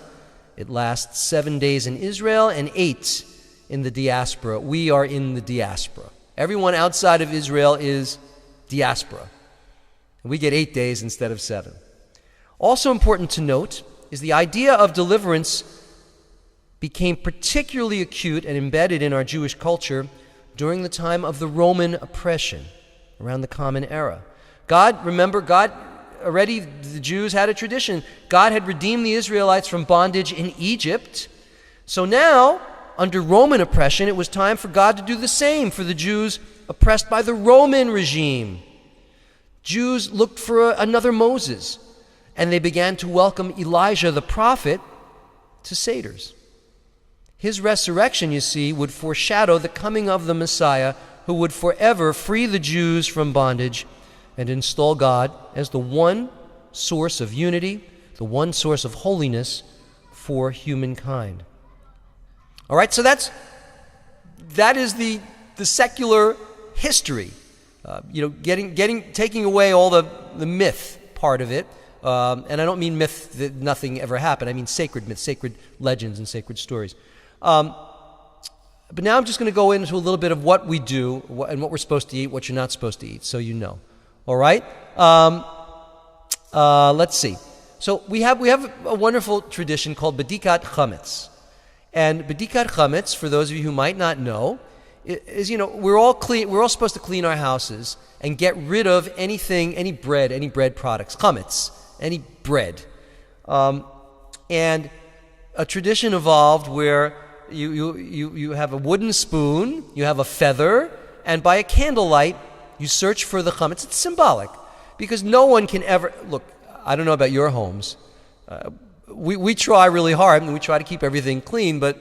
It lasts 7 days in Israel and 8 in the diaspora. We are in the diaspora. Everyone outside of Israel is diaspora. We get 8 days instead of 7. Also important to note is the idea of deliverance became particularly acute and embedded in our Jewish culture during the time of the Roman oppression, around the Common Era. Already the Jews had a tradition. God had redeemed the Israelites from bondage in Egypt. So now, under Roman oppression, it was time for God to do the same for the Jews oppressed by the Roman regime. Jews looked for another Moses, and they began to welcome Elijah the prophet to Seders. His resurrection, you see, would foreshadow the coming of the Messiah, who would forever free the Jews from bondage and install God as the one source of unity, the one source of holiness for humankind. All right, so that is the secular history. Taking away all the myth part of it. And I don't mean myth that nothing ever happened. I mean sacred myths, sacred legends, and sacred stories. But now I'm just going to go into a little bit of what we do and what we're supposed to eat, what you're not supposed to eat, so you know. All right? Let's see. So we have a wonderful tradition called Bedikat Chametz. And Bedikat Chametz, for those of you who might not know, is, we're all supposed to clean our houses and get rid of any bread products, chametz, any bread. And a tradition evolved where you have a wooden spoon, you have a feather, and by a candlelight, you search for the chametz. It's symbolic, because no one can ever, look, I don't know about your homes. We try really hard, and we try to keep everything clean, but,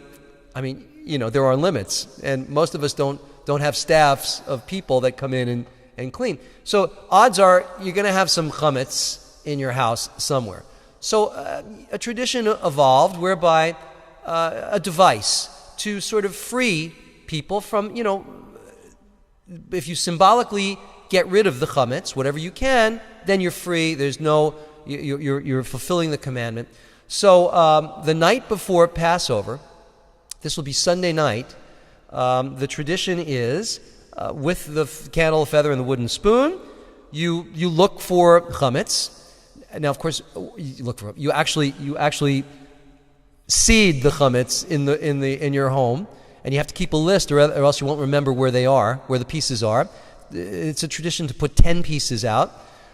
there are limits, and most of us don't have staffs of people that come in and clean. So odds are you're going to have some chametz in your house somewhere. So a tradition evolved whereby a device to sort of free people from, if you symbolically get rid of the chametz, whatever you can, then you're free. There's no, you're fulfilling the commandment. So the night before Passover, this will be Sunday night, the tradition is, with the candle, feather, and the wooden spoon, you look for chametz. Now, of course, you actually seed the chametz in your home, and you have to keep a list, or else you won't remember where the pieces are. It's a tradition to put 10 pieces out.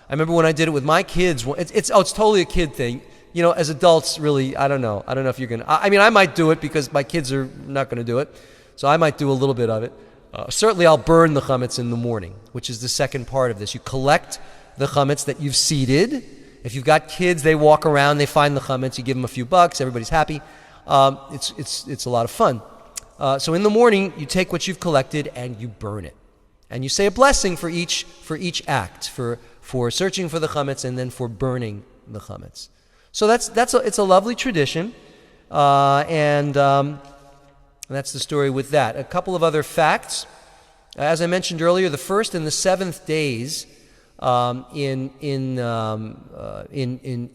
I remember when I did it with my kids. It's totally a kid thing. As adults, really, I don't know if you're gonna. I might do it because my kids are not going to do it, so I might do a little bit of it. Certainly, I'll burn the chametz in the morning, which is the second part of this. You collect the chametz that you've seeded. If you've got kids, they walk around, they find the chametz, you give them a few bucks, everybody's happy. It's a lot of fun. So in the morning, you take what you've collected and you burn it, and you say a blessing for each act, for searching for the chametz and then for burning the chametz. So it's a lovely tradition, and that's the story with that. A couple of other facts. As I mentioned earlier, the first and the seventh days in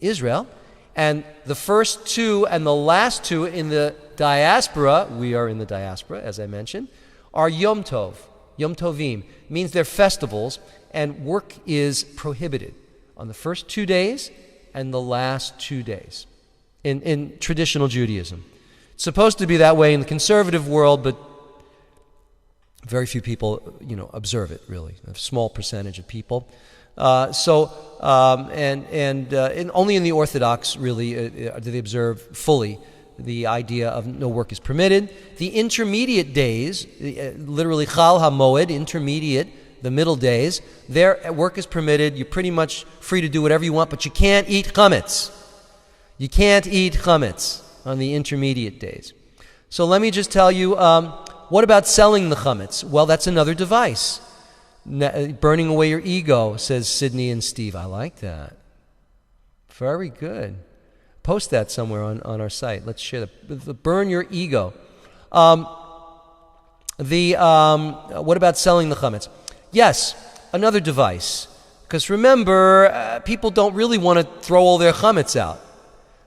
Israel, and the first two and the last two in the diaspora, we are in the diaspora, as I mentioned, are Yom Tov, Yom Tovim. It means they're festivals, and work is prohibited on the first 2 days and the last 2 days in traditional Judaism. It's supposed to be that way in the conservative world, but very few people, observe it, really. A small percentage of people. And only in the Orthodox, really, do they observe fully the idea of no work is permitted. The intermediate days, literally Chal HaMoed, intermediate, the middle days, there work is permitted. You're pretty much free to do whatever you want, but you can't eat chametz. You can't eat chametz on the intermediate days. So let me just tell you, what about selling the chametz? Well, that's another device. Burning away your ego, says Sydney and Steve. I like that. Very good. Post that somewhere on our site. Let's share that. Burn your ego. What about selling the chametz? Yes, another device. Because remember, people don't really want to throw all their chametz out.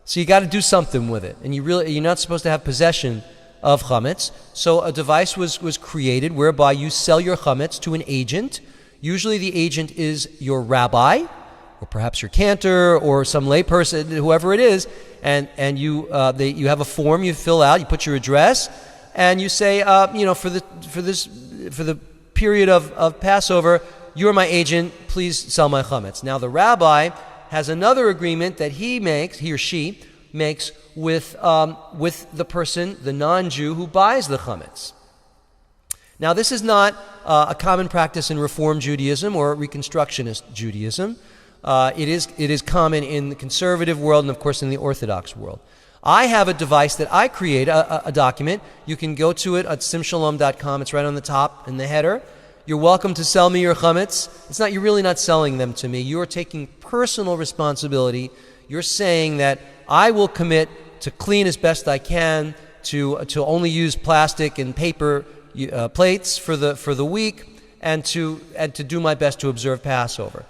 So you got to do something with it. And you're not supposed to have possession of chametz. So a device was created whereby you sell your chametz to an agent. Usually the agent is your rabbi, or perhaps your cantor, or some layperson, whoever it is, and you have a form you fill out. You put your address, and you say, for the period of Passover, you're my agent. Please sell my chametz. Now the rabbi has another agreement that he or she makes with the person, the non-Jew, who buys the chametz. Now, this is not a common practice in Reform Judaism or Reconstructionist Judaism. It is common in the conservative world and, of course, in the Orthodox world. I have a device that I create, a document. You can go to it at simshalom.com. It's right on the top in the header. You're welcome to sell me your chametz. You're really not selling them to me. You're taking personal responsibility. You're saying that I will commit to clean as best I can, to only use plastic and paper plates for the week, and to do my best to observe Passover.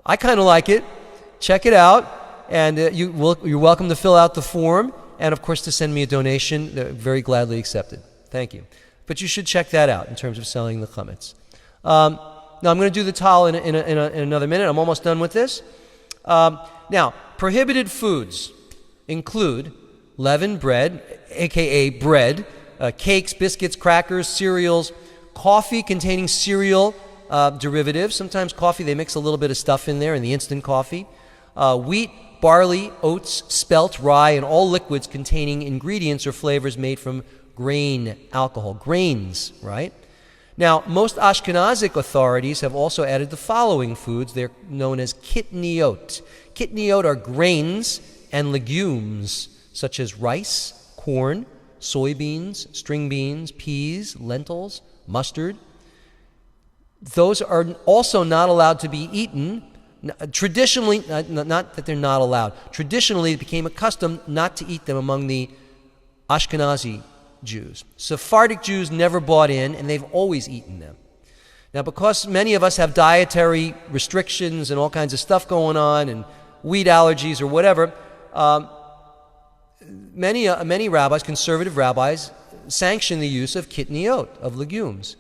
I kind of like it. Check it out, and you're welcome to fill out the form, and of course to send me a donation. Very gladly accepted. Thank you. But you should check that out in terms of selling the chametz. Now I'm going to do the tal in another minute. I'm almost done with this. Now, prohibited foods include leavened bread, aka bread, cakes, biscuits, crackers, cereals, coffee containing cereal derivatives. Sometimes coffee, they mix a little bit of stuff in there in the instant coffee. Wheat, barley, oats, spelt, rye, and all liquids containing ingredients or flavors made from grain alcohol. Grains, right? Now, most Ashkenazic authorities have also added the following foods. They're known as kitniot. Kitniot are grains and legumes such as rice, corn, soybeans, string beans, peas, lentils, mustard. Those are also not allowed to be eaten, Traditionally, not that they're not allowed. Traditionally, it became a custom not to eat them among the Ashkenazi Jews. Sephardic Jews never bought in, and they've always eaten them. Now, because many of us have dietary restrictions and all kinds of stuff going on, and wheat allergies or whatever, many rabbis, conservative rabbis, sanction the use of kitniot, of legumes,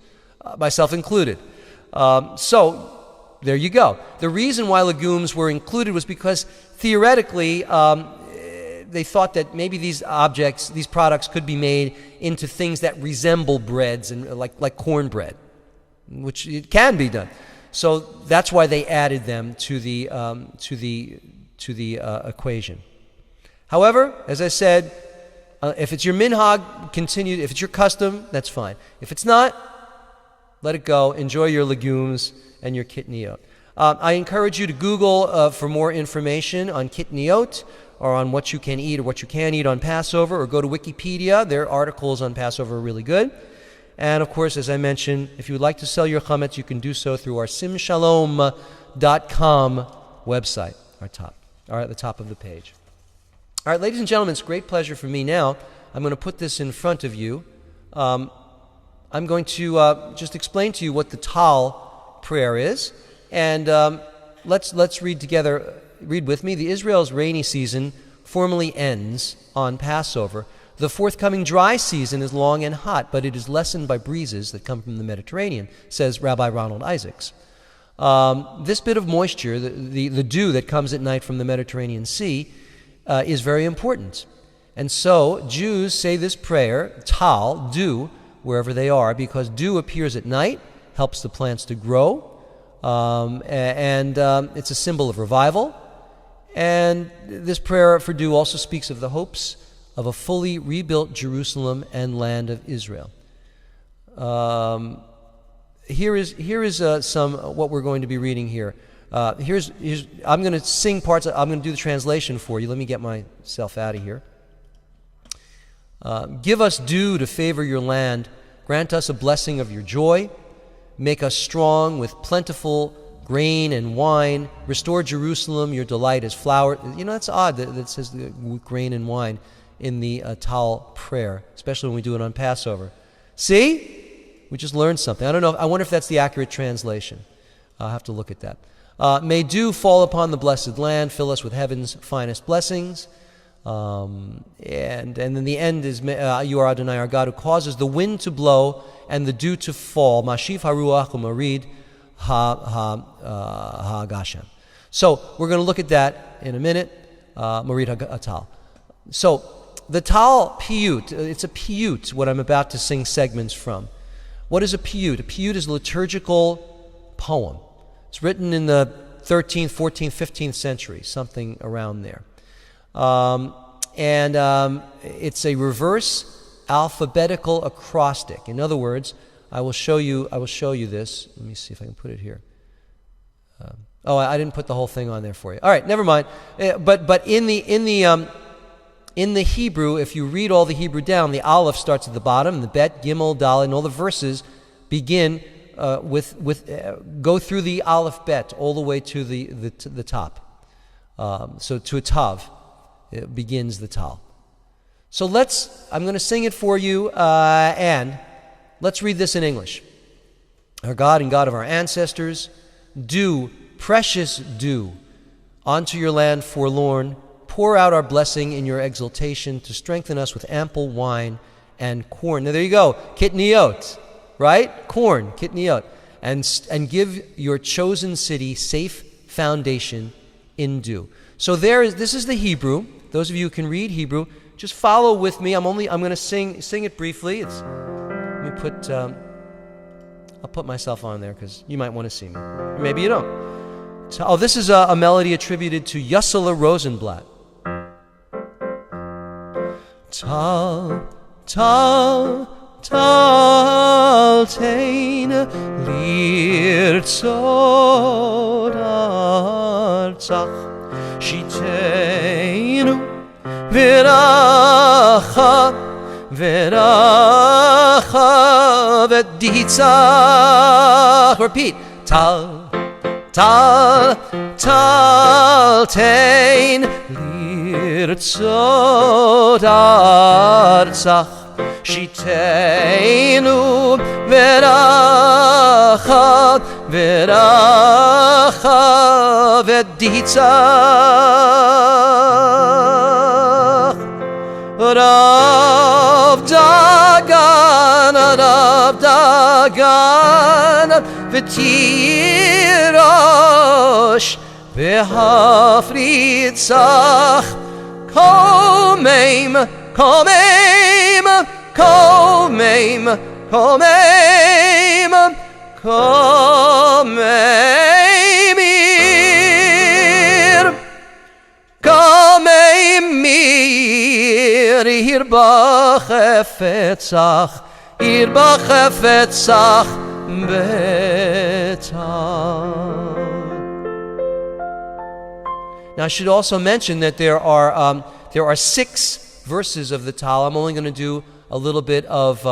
myself included. So there you go. The reason why legumes were included was because theoretically they thought that maybe these products could be made into things that resemble breads and like cornbread, which it can be done. So that's why they added them to the equation. However, as I said, if it's your minhag, continue. If it's your custom, that's fine. If it's not, let it go. Enjoy your legumes and your kitniot. I encourage you to Google for more information on kitniot or on what you can eat or what you can't eat on Passover, or go to Wikipedia. Their articles on Passover are really good. And of course, as I mentioned, if you would like to sell your chametz, you can do so through our simshalom.com website, at the top of the page. All right, ladies and gentlemen, it's a great pleasure for me now. I'm going to put this in front of you. I'm going to just explain to you what the Tal prayer is. And let's read together. Read with me. The Israel's rainy season formally ends on Passover. The forthcoming dry season is long and hot, but it is lessened by breezes that come from the Mediterranean, says Rabbi Ronald Isaacs. This bit of moisture, the dew that comes at night from the Mediterranean Sea, is very important. And so Jews say this prayer, Tal, dew, wherever they are, because dew appears at night, helps the plants to grow, and it's a symbol of revival. And this prayer for dew also speaks of the hopes of a fully rebuilt Jerusalem and land of Israel. Here is some what we're going to be reading here. Here's I'm going to sing parts. I'm going to do the translation for you. Let me get myself out of here. Give us dew to favor your land. Grant us a blessing of your joy. Make us strong with plentiful grain and wine. Restore Jerusalem, your delight is flower. You know, that's odd that it says grain and wine in the Tal prayer, especially when we do it on Passover. See? We just learned something. I wonder if that's the accurate translation. I'll have to look at that. May dew fall upon the blessed land, fill us with heaven's finest blessings. And then the end is, you are Adonai, our God, who causes the wind to blow and the dew to fall. Mashif haruach umarid ha-gashem. So we're going to look at that in a minute. Marid ha-tal. So the Tal piyut, it's a piyut, what I'm about to sing segments from. What is a piyut? A piyut is a liturgical poem. It's written in the 13th, 14th, 15th century, something around there. It's a reverse alphabetical acrostic. In other words, I will show you this. Let me see if I can put it here. I didn't put the whole thing on there for you. All right, never mind. But in the Hebrew, if you read all the Hebrew down, the Aleph starts at the bottom, the Bet, Gimel, Dal, and all the verses begin go through the Aleph Bet all the way to the top. So to a Tav, it begins the Tal. So I'm going to sing it for you, and let's read this in English. Our God and God of our ancestors, dew, precious dew, onto your land forlorn, pour out our blessing in your exaltation to strengthen us with ample wine and corn. Now there you go, kitniot, right? Corn, kitniot. And give your chosen city safe foundation in dew. So this is the Hebrew. Those of you who can read Hebrew, just follow with me. I'm going to sing it briefly. I'll put myself on there because you might want to see me. Or maybe you don't. So, this is a melody attributed to Yussela Rosenblatt. Tal, tal, tal, tein, lirtzot artzach, shiteinu, v'racha, v'ditzach. Repeat. Tal, Tal, tal, tein, lirtzot arzach, shiteinu veracha, veracha veditzach. Rav Dagan, Rav Dagan, v'tirosh, v'hafritzach, komeim, komeim, komeim, komeim, komeimir, komeimir, hir b'chefetzach, hir b'chefetzach, betar. Now, I should also mention that there are 6 verses of the Tal. I'm only going to do a little bit of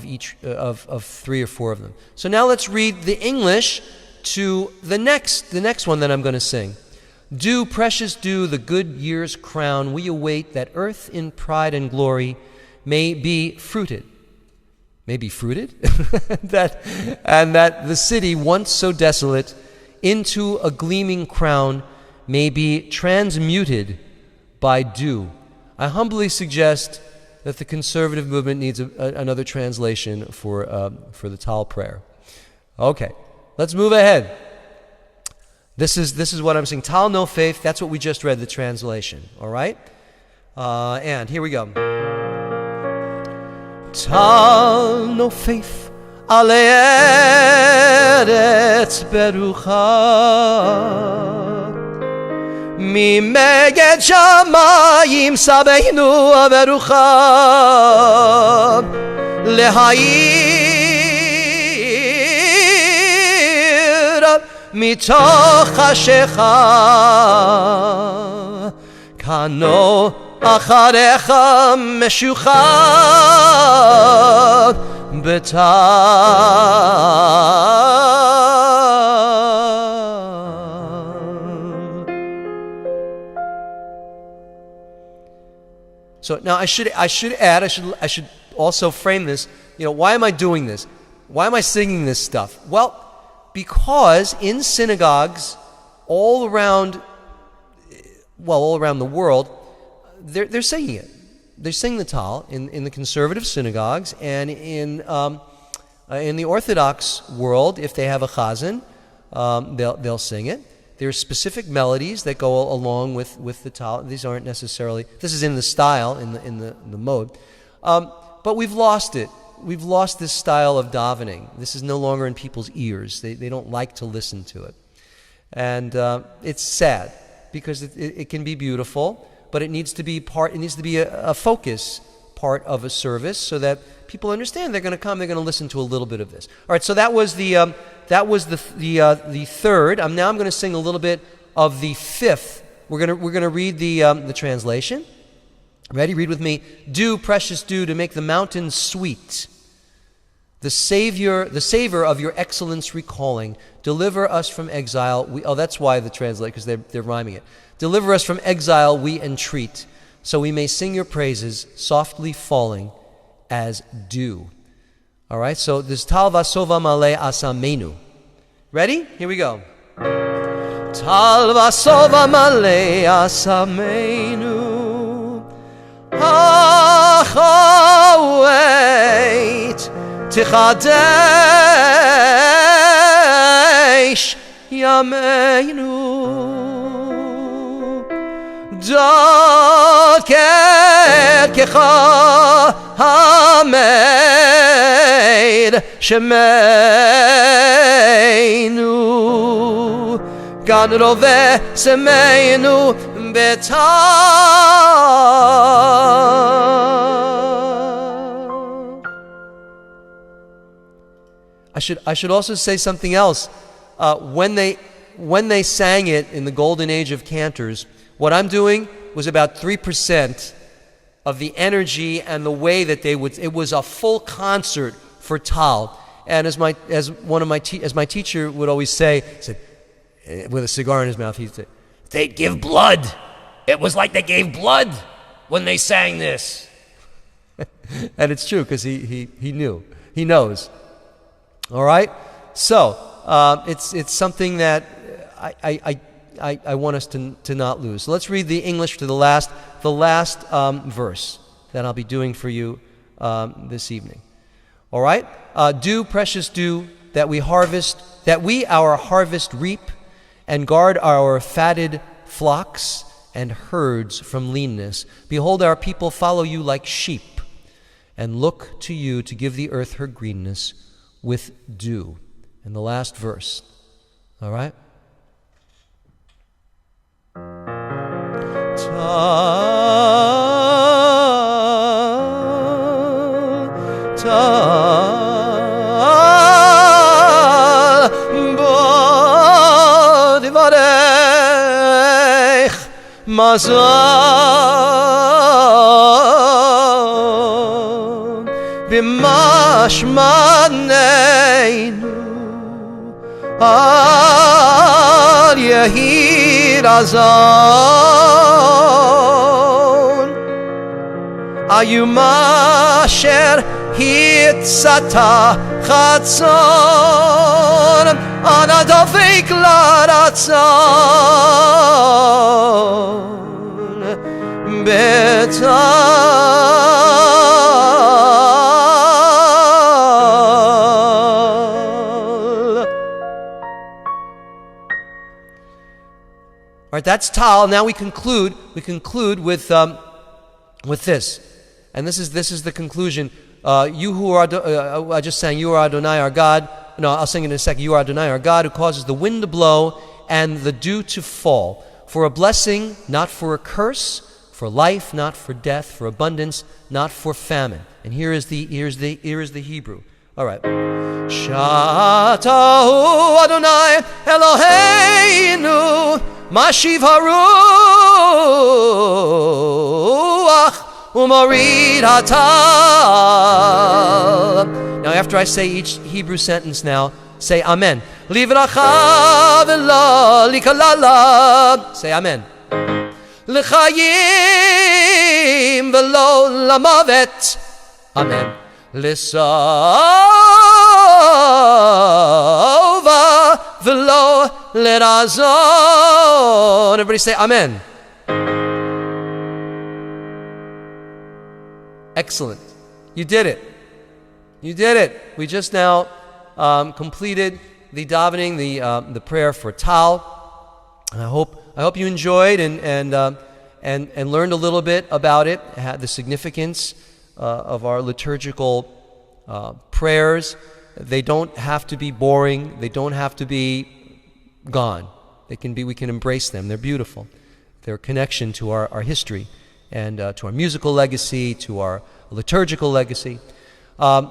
each of 3 or 4 of them. So now let's read the English to the next one that I'm going to sing. Dew, precious dew, the good year's crown, we await that earth in pride and glory may be fruited. May be fruited? and that the city once so desolate into a gleaming crown may be transmuted by dew. I humbly suggest that the conservative movement needs another translation for the Tal prayer. Okay, let's move ahead. This is what I'm saying. Tal no faith. That's what we just read, the translation. All right, and here we go. Tal no faith ale eretz berucha. Mi meged shamayim sabeinu averucha lehair mitoch hashecha kano acharecha meshucha betar. So now I should also frame this. Why am I doing this? Why am I singing this stuff? Well, because in synagogues all around the world, they're singing it. They're singing the Tal in the conservative synagogues, and in the Orthodox world, if they have a chazan, they'll sing it. There are specific melodies that go along with the Tal. These aren't necessarily. This is in the style, in the mode, but we've lost it. We've lost this style of davening. This is no longer in people's ears. They don't like to listen to it, and it's sad because it can be beautiful, but it needs to be a focus part of a service so that people understand they're going to come. They're going to listen to a little bit of this. All right. So that was the third. Now I'm going to sing a little bit of the fifth. We're going to read the translation. Ready? Read with me. Dew, precious dew, to make the mountains sweet. The savor of your excellence recalling. Deliver us from exile. That's why the translate, because they're rhyming it. Deliver us from exile, we entreat, so we may sing your praises, softly falling as dew. All right, so this Tal Vasova Male Asamenu. Ready? Here we go. Tal Vasova Male Asamenu. Wait, Tichadesh Yameinu. Doker kecha hamed shemeinu gan rove semeinu betar. I should also say something else. When they sang it in the golden age of cantors, what I'm doing was about 3% of the energy and the way that it was a full concert for Tal. And as my teacher would always say, he said, with a cigar in his mouth, he'd say, "They'd give blood. It was like they gave blood when they sang this." And it's true, because he knew. He knows. All right? So, it's something that I want us to not lose. So let's read the English to the last verse that I'll be doing for you this evening. All right? "Dew, precious dew, that we our harvest reap, and guard our fatted flocks and herds from leanness. Behold, our people follow you like sheep, and look to you to give the earth her greenness with dew." And the last verse. All right? Mazon b'mashmaneinu al yehid azon ayuma asher hitzata chatzon anadafik laratzon All right, that's Tal. Now we conclude with this, and this is the conclusion. You who are I just sang, "You are Adonai our God." No, I'll sing it in a second. "You are Adonai our God, who causes the wind to blow and the dew to fall, for a blessing, not for a curse, for life, not for death, for abundance, not for famine." And here is the Hebrew. All right. Shatahu Adonai Eloheinu Mashiv haruach umarid hatal. Now, after I say each Hebrew sentence now, say Amen. Livracha v'lo likalala. Say Amen. L'chayim v'lo lamavet. Amen. L'sova v'lo l'razon. Everybody say Amen. Excellent. You did it. You did it. We just now completed the davening, the prayer for Tal. And I hope you enjoyed and learned a little bit about it, the significance of our liturgical prayers. They don't have to be boring. They don't have to be gone. We can embrace them. They're beautiful. They're a connection to our history and to our musical legacy, to our liturgical legacy.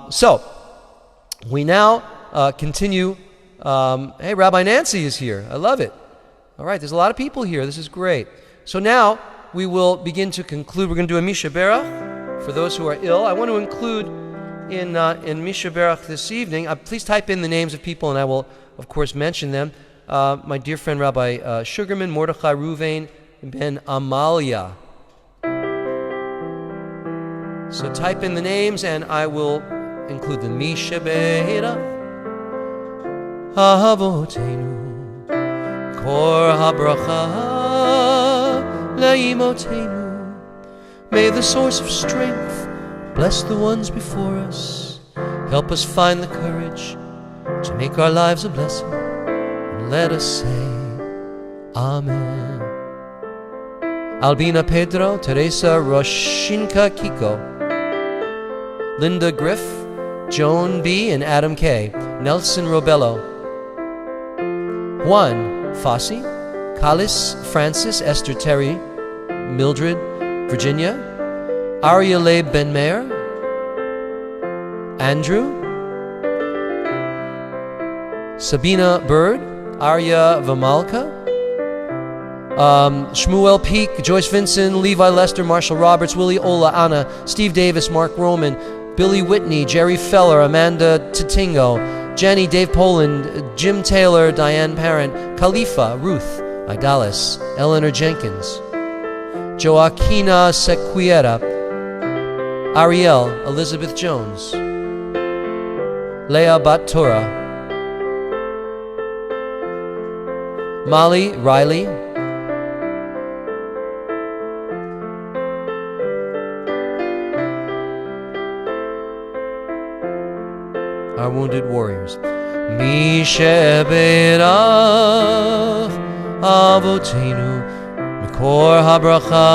So we now continue. Hey, Rabbi Nancy is here. I love it. All right, there's a lot of people here. This is great. So now we will begin to conclude. We're going to do a Misha Berach for those who are ill. I want to include in Misha Berach this evening. Please type in the names of people, and I will, of course, mention them. My dear friend Rabbi Sugarman, Mordechai Ruvain, Ben Amalia. So type in the names, and I will include them. Misha Berach Avotenu Kor habracha leimotenu. May the source of strength bless the ones before us. Help us find the courage to make our lives a blessing. And let us say Amen. Albina Pedro, Teresa Roshinka Kiko, Linda Griff, Joan B. and Adam K., Nelson Robello, Juan Fossey, Kalis Francis, Esther Terry, Mildred Virginia, Arya Leib Ben Meir, Andrew, Sabina Bird, Arya Vamalka, Shmuel Peak, Joyce Vinson, Levi Lester, Marshall Roberts, Willie Ola, Anna, Steve Davis, Mark Roman, Billy Whitney, Jerry Feller, Amanda Tatingo, Jenny, Dave Poland, Jim Taylor, Diane Parent, Khalifa, Ruth, Igalis, Eleanor Jenkins, Joaquina Sequiera, Ariel, Elizabeth Jones, Leah Batura, Molly Riley, our wounded warriors. Misheberach Avotenu Mikor Habracha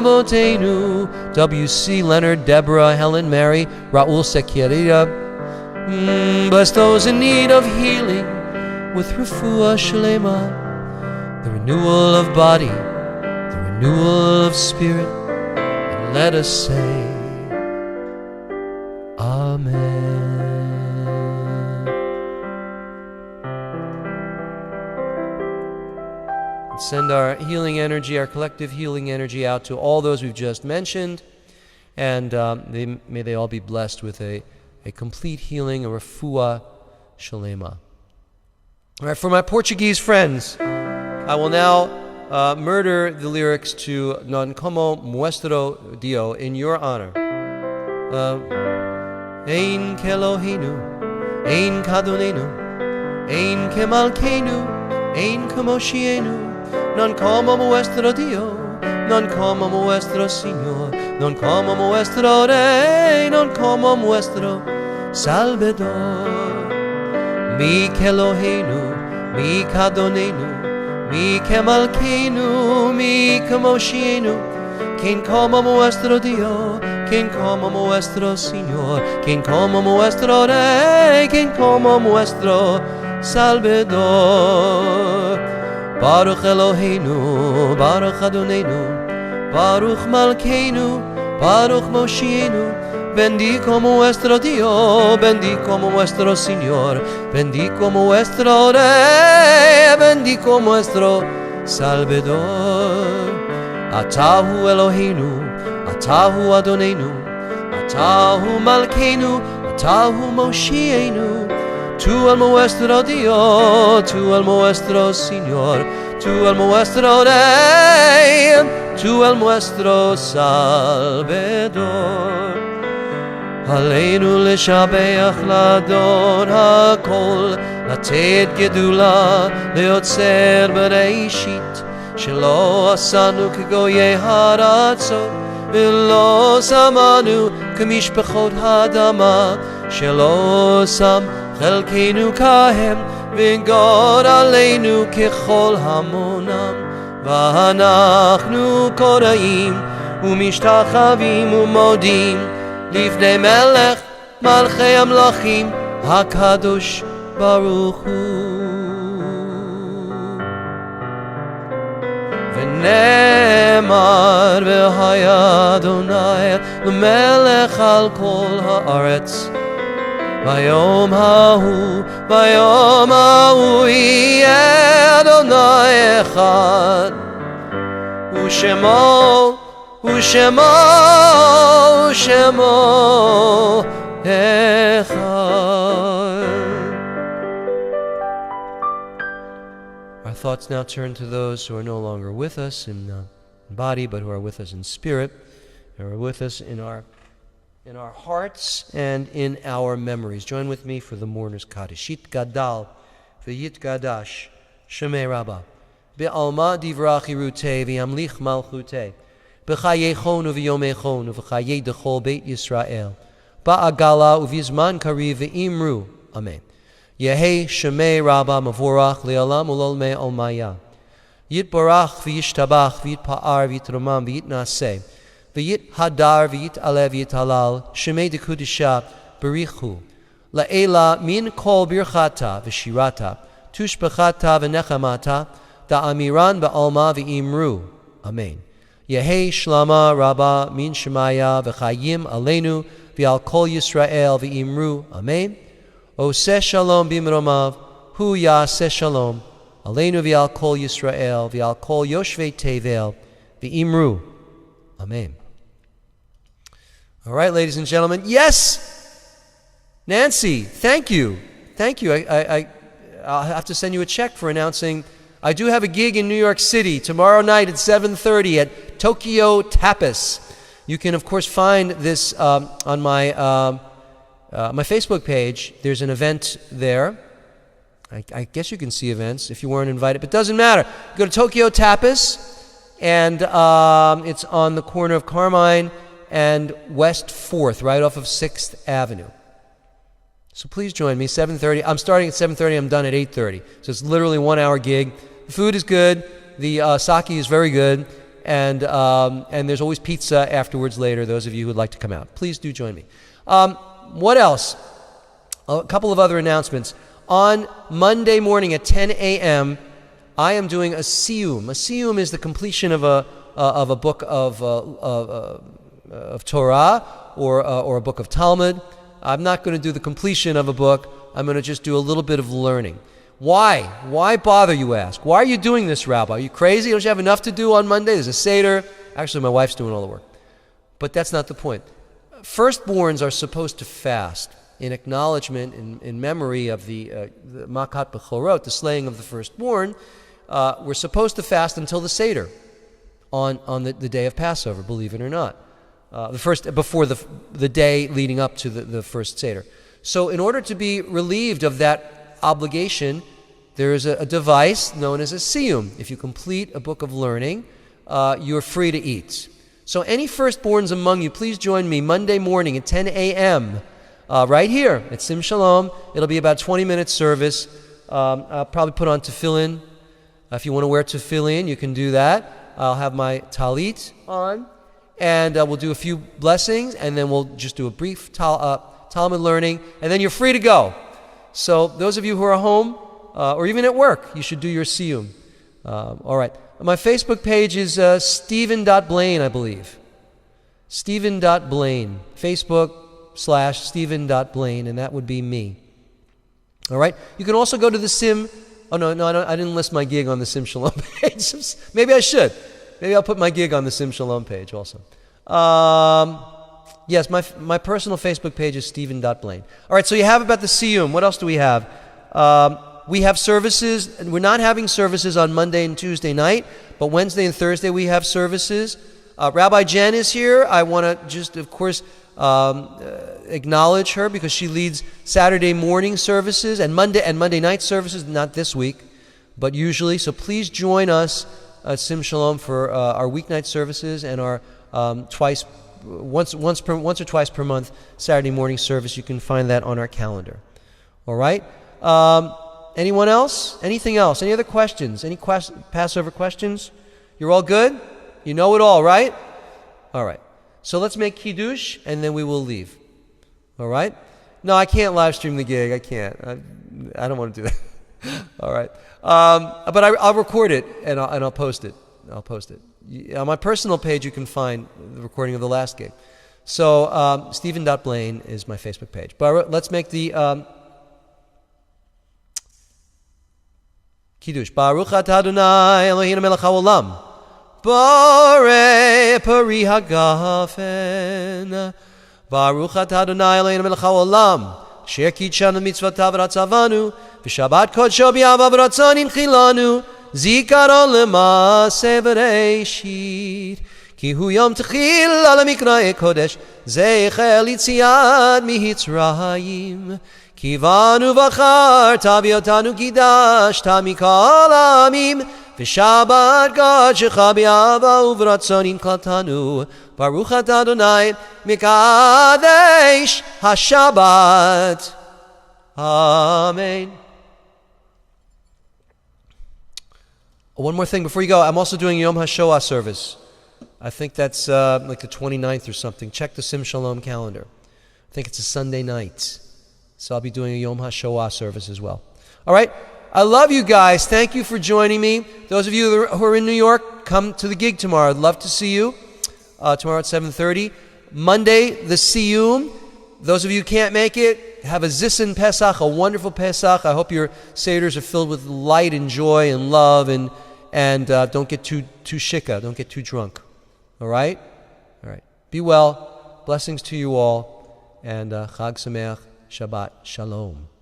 Le'avotenu. W.C. Leonard, Deborah, Helen, Mary, Raul Sequeira. Bless those in need of healing with refuah shlema, the renewal of body, the renewal of spirit, and let us say Amen. And send our healing energy, our collective healing energy out to all those we've just mentioned, and may they all be blessed with a complete healing, a refuah shlema. All right, for my Portuguese friends, I will now murder the lyrics to Non Como Muestro Dio in your honor. Ein Kelohenu, Ein Kadonenu, Ein Kemalkenu, Ein Kamoshienu, Non Como Muestro Dio, Non Como Muestro Señor, Non Como Muestro Rey, Non Como Muestro Salvador. Mi Kelohenu, Mi Kadonenu, Mi Kemalkenu, Mi Kamoshienu, quien como nuestro Dios, quien como nuestro Señor, quien como nuestro Rey, quien como nuestro Salvador. Baruch Eloheinu, Baruch Adonenu, Baruch Malkeinu, Baruch Moshienu. Bendico nuestro Dios, bendico nuestro Señor, bendico nuestro Rey, bendico nuestro Salvador. Atahu Eloheinu, Atahu Adonenu, Atahu Malkeinu, Atahu Moshienu. Tu el nuestro Dios, tu el nuestro Señor, tu el nuestro Rey, tu el nuestro Salvador. עלינו לשבח לאדון הכל, לתת גדולה ליוצר בראשית, שלא עשנו כגויי הארצות, ולא שמנו כמשפחות האדמה, שלא שם חלקנו כהם, וגור עלינו ככל המונם. ואנחנו קוראים ומשתחווים ומודים לפני מלך מלכי המלכים הקדוש ברוך הוא. ונאמר והיה אדוני למלך על כל הארץ. ביום ההוא יהיה אדוני אחד, ושמו Our thoughts now turn to those who are no longer with us in body, but who are with us in spirit, who are with us in our hearts and in our memories. Join with me for the mourner's Kaddish. Yit Gadal v'yit Gadash Shemei Rabbah Be'alma divrach irutei v'yamlich malchutei B'chayechon u'v'yomechon u'v'chayei dechol Beit Yisrael Ba'agala u'v'yizman kariv v'imru. Amen. Yehei Shemei Rabbah Mavorach le'alam u'lolmei olmaya. Yit barach v'yishtabach v'yit pa'ar v'yit romam v'yit naseh v'yit hadar v'yit alev v'yit halal Shemei dekudisha berichu la'ela min kol birchata v'shirata tushbechata v'nechamata da'amiran ba'alma v'imru. Amen. Yehei Shlama Rabbah min Shemaya v'chayim aleinu v'al kol Yisrael v'imru. Amen. Oseh shalom bimromav hu yaseh shalom aleinu v'al kol Yisrael v'al kol yoshvei tevel v'imru. Amen. All right, ladies and gentlemen. Yes, Nancy, thank you. Thank you. I'll have to send you a check for announcing. I do have a gig in New York City tomorrow night at 7:30 at Tokyo Tapas. You can, of course, find this on my Facebook page. There's an event there. I guess you can see events if you weren't invited, but it doesn't matter. Go to Tokyo Tapas, and it's on the corner of Carmine and West 4th, right off of 6th Avenue. So please join me, 7:30. I'm starting at 7:30. I'm done at 8:30. So it's literally a 1-hour gig. The food is good. The sake is very good. And there's always pizza afterwards later, those of you who would like to come out. Please do join me. What else? A couple of other announcements. On Monday morning at 10 a.m., I am doing a siyum. A siyum is the completion of a book of Torah or a book of Talmud. I'm not going to do the completion of a book. I'm going to just do a little bit of learning. Why? Why bother, you ask? Why are you doing this, Rabbi? Are you crazy? Don't you have enough to do on Monday? There's a Seder. Actually, my wife's doing all the work. But that's not the point. Firstborns are supposed to fast in acknowledgement, in memory of the Makat Bechorot, the slaying of the firstborn. We're supposed to fast until the Seder on the day of Passover, believe it or not. Before the day leading up to the first Seder. So in order to be relieved of that obligation, there is a device known as a siyum. If you complete a book of learning, you're free to eat. So any firstborns among you, please join me Monday morning at 10 a.m. Right here at Sim Shalom. It'll be about 20-minute service. I'll probably put on tefillin. If you want to wear tefillin, you can do that. I'll have my talit on. And we'll do a few blessings, and then we'll just do a brief Talmud learning, and then you're free to go. So those of you who are home, or even at work, you should do your siyum. All right. My Facebook page is Stephen.Blaine, I believe. Stephen.Blaine. Facebook/Stephen.Blaine, and that would be me. All right. You can also go to the Sim. Oh, no, I didn't list my gig on the Sim Shalom page. Maybe I should. Maybe I'll put my gig on the Sim Shalom page also. Yes, my personal Facebook page is Stephen.Blaine. All right, so you have about the siyum. What else do we have? We have services. We're not having services on Monday and Tuesday night, but Wednesday and Thursday we have services. Rabbi Jen is here. I want to just, of course, acknowledge her because she leads Saturday morning services and Monday night services, not this week, but usually. So please join us at Sim Shalom for our weeknight services and our once or twice per month Saturday morning service. You can find that on our calendar. All right. Anyone else? Anything else? Any other questions? Any Passover questions? You're all good? You know it all, right? All right. So let's make Kiddush and then we will leave. All right? No, I can't live stream the gig. I can't. I don't want to do that. All right. But I'll record it and I'll post it. On my personal page, you can find the recording of the last gig. So Stephen.Blaine is my Facebook page. But let's make the Kiddush. Baruch atah Adonai Eloheinu melech haolam. Borei peri hagafen. Baruch atah Adonai Eloheinu melech haolam. Asher kitshanu mitzvotav v'ratzavanu. V'shabbat kodsho b'yavav v'ratzon inchilanu. Zikaron l'maaseh v'reishit. Ki hu yom techil al mikra'e kodesh. Zeicher litziat mihitzrayim. Kivanu v'achar tabiotanu kidashta mikol amim. V'shabbat kodshecha b'yavav v'ratzon inchilanu. Baruch atah Adonai mikadesh hashabbat. Amen. One more thing before you go. I'm also doing Yom HaShoah service. I think that's like the 29th or something. Check the Sim Shalom calendar. I think it's a Sunday night. So I'll be doing a Yom HaShoah service as well. All right. I love you guys. Thank you for joining me. Those of you who are in New York, come to the gig tomorrow. I'd love to see you. Tomorrow at 7:30. Monday, the Siyum. Those of you who can't make it, have a Zissin Pesach, a wonderful Pesach. I hope your Seders are filled with light and joy and love, and don't get too shika, don't get too drunk. All right? All right. Be well. blessings to you all, and Chag Sameach, Shabbat Shalom.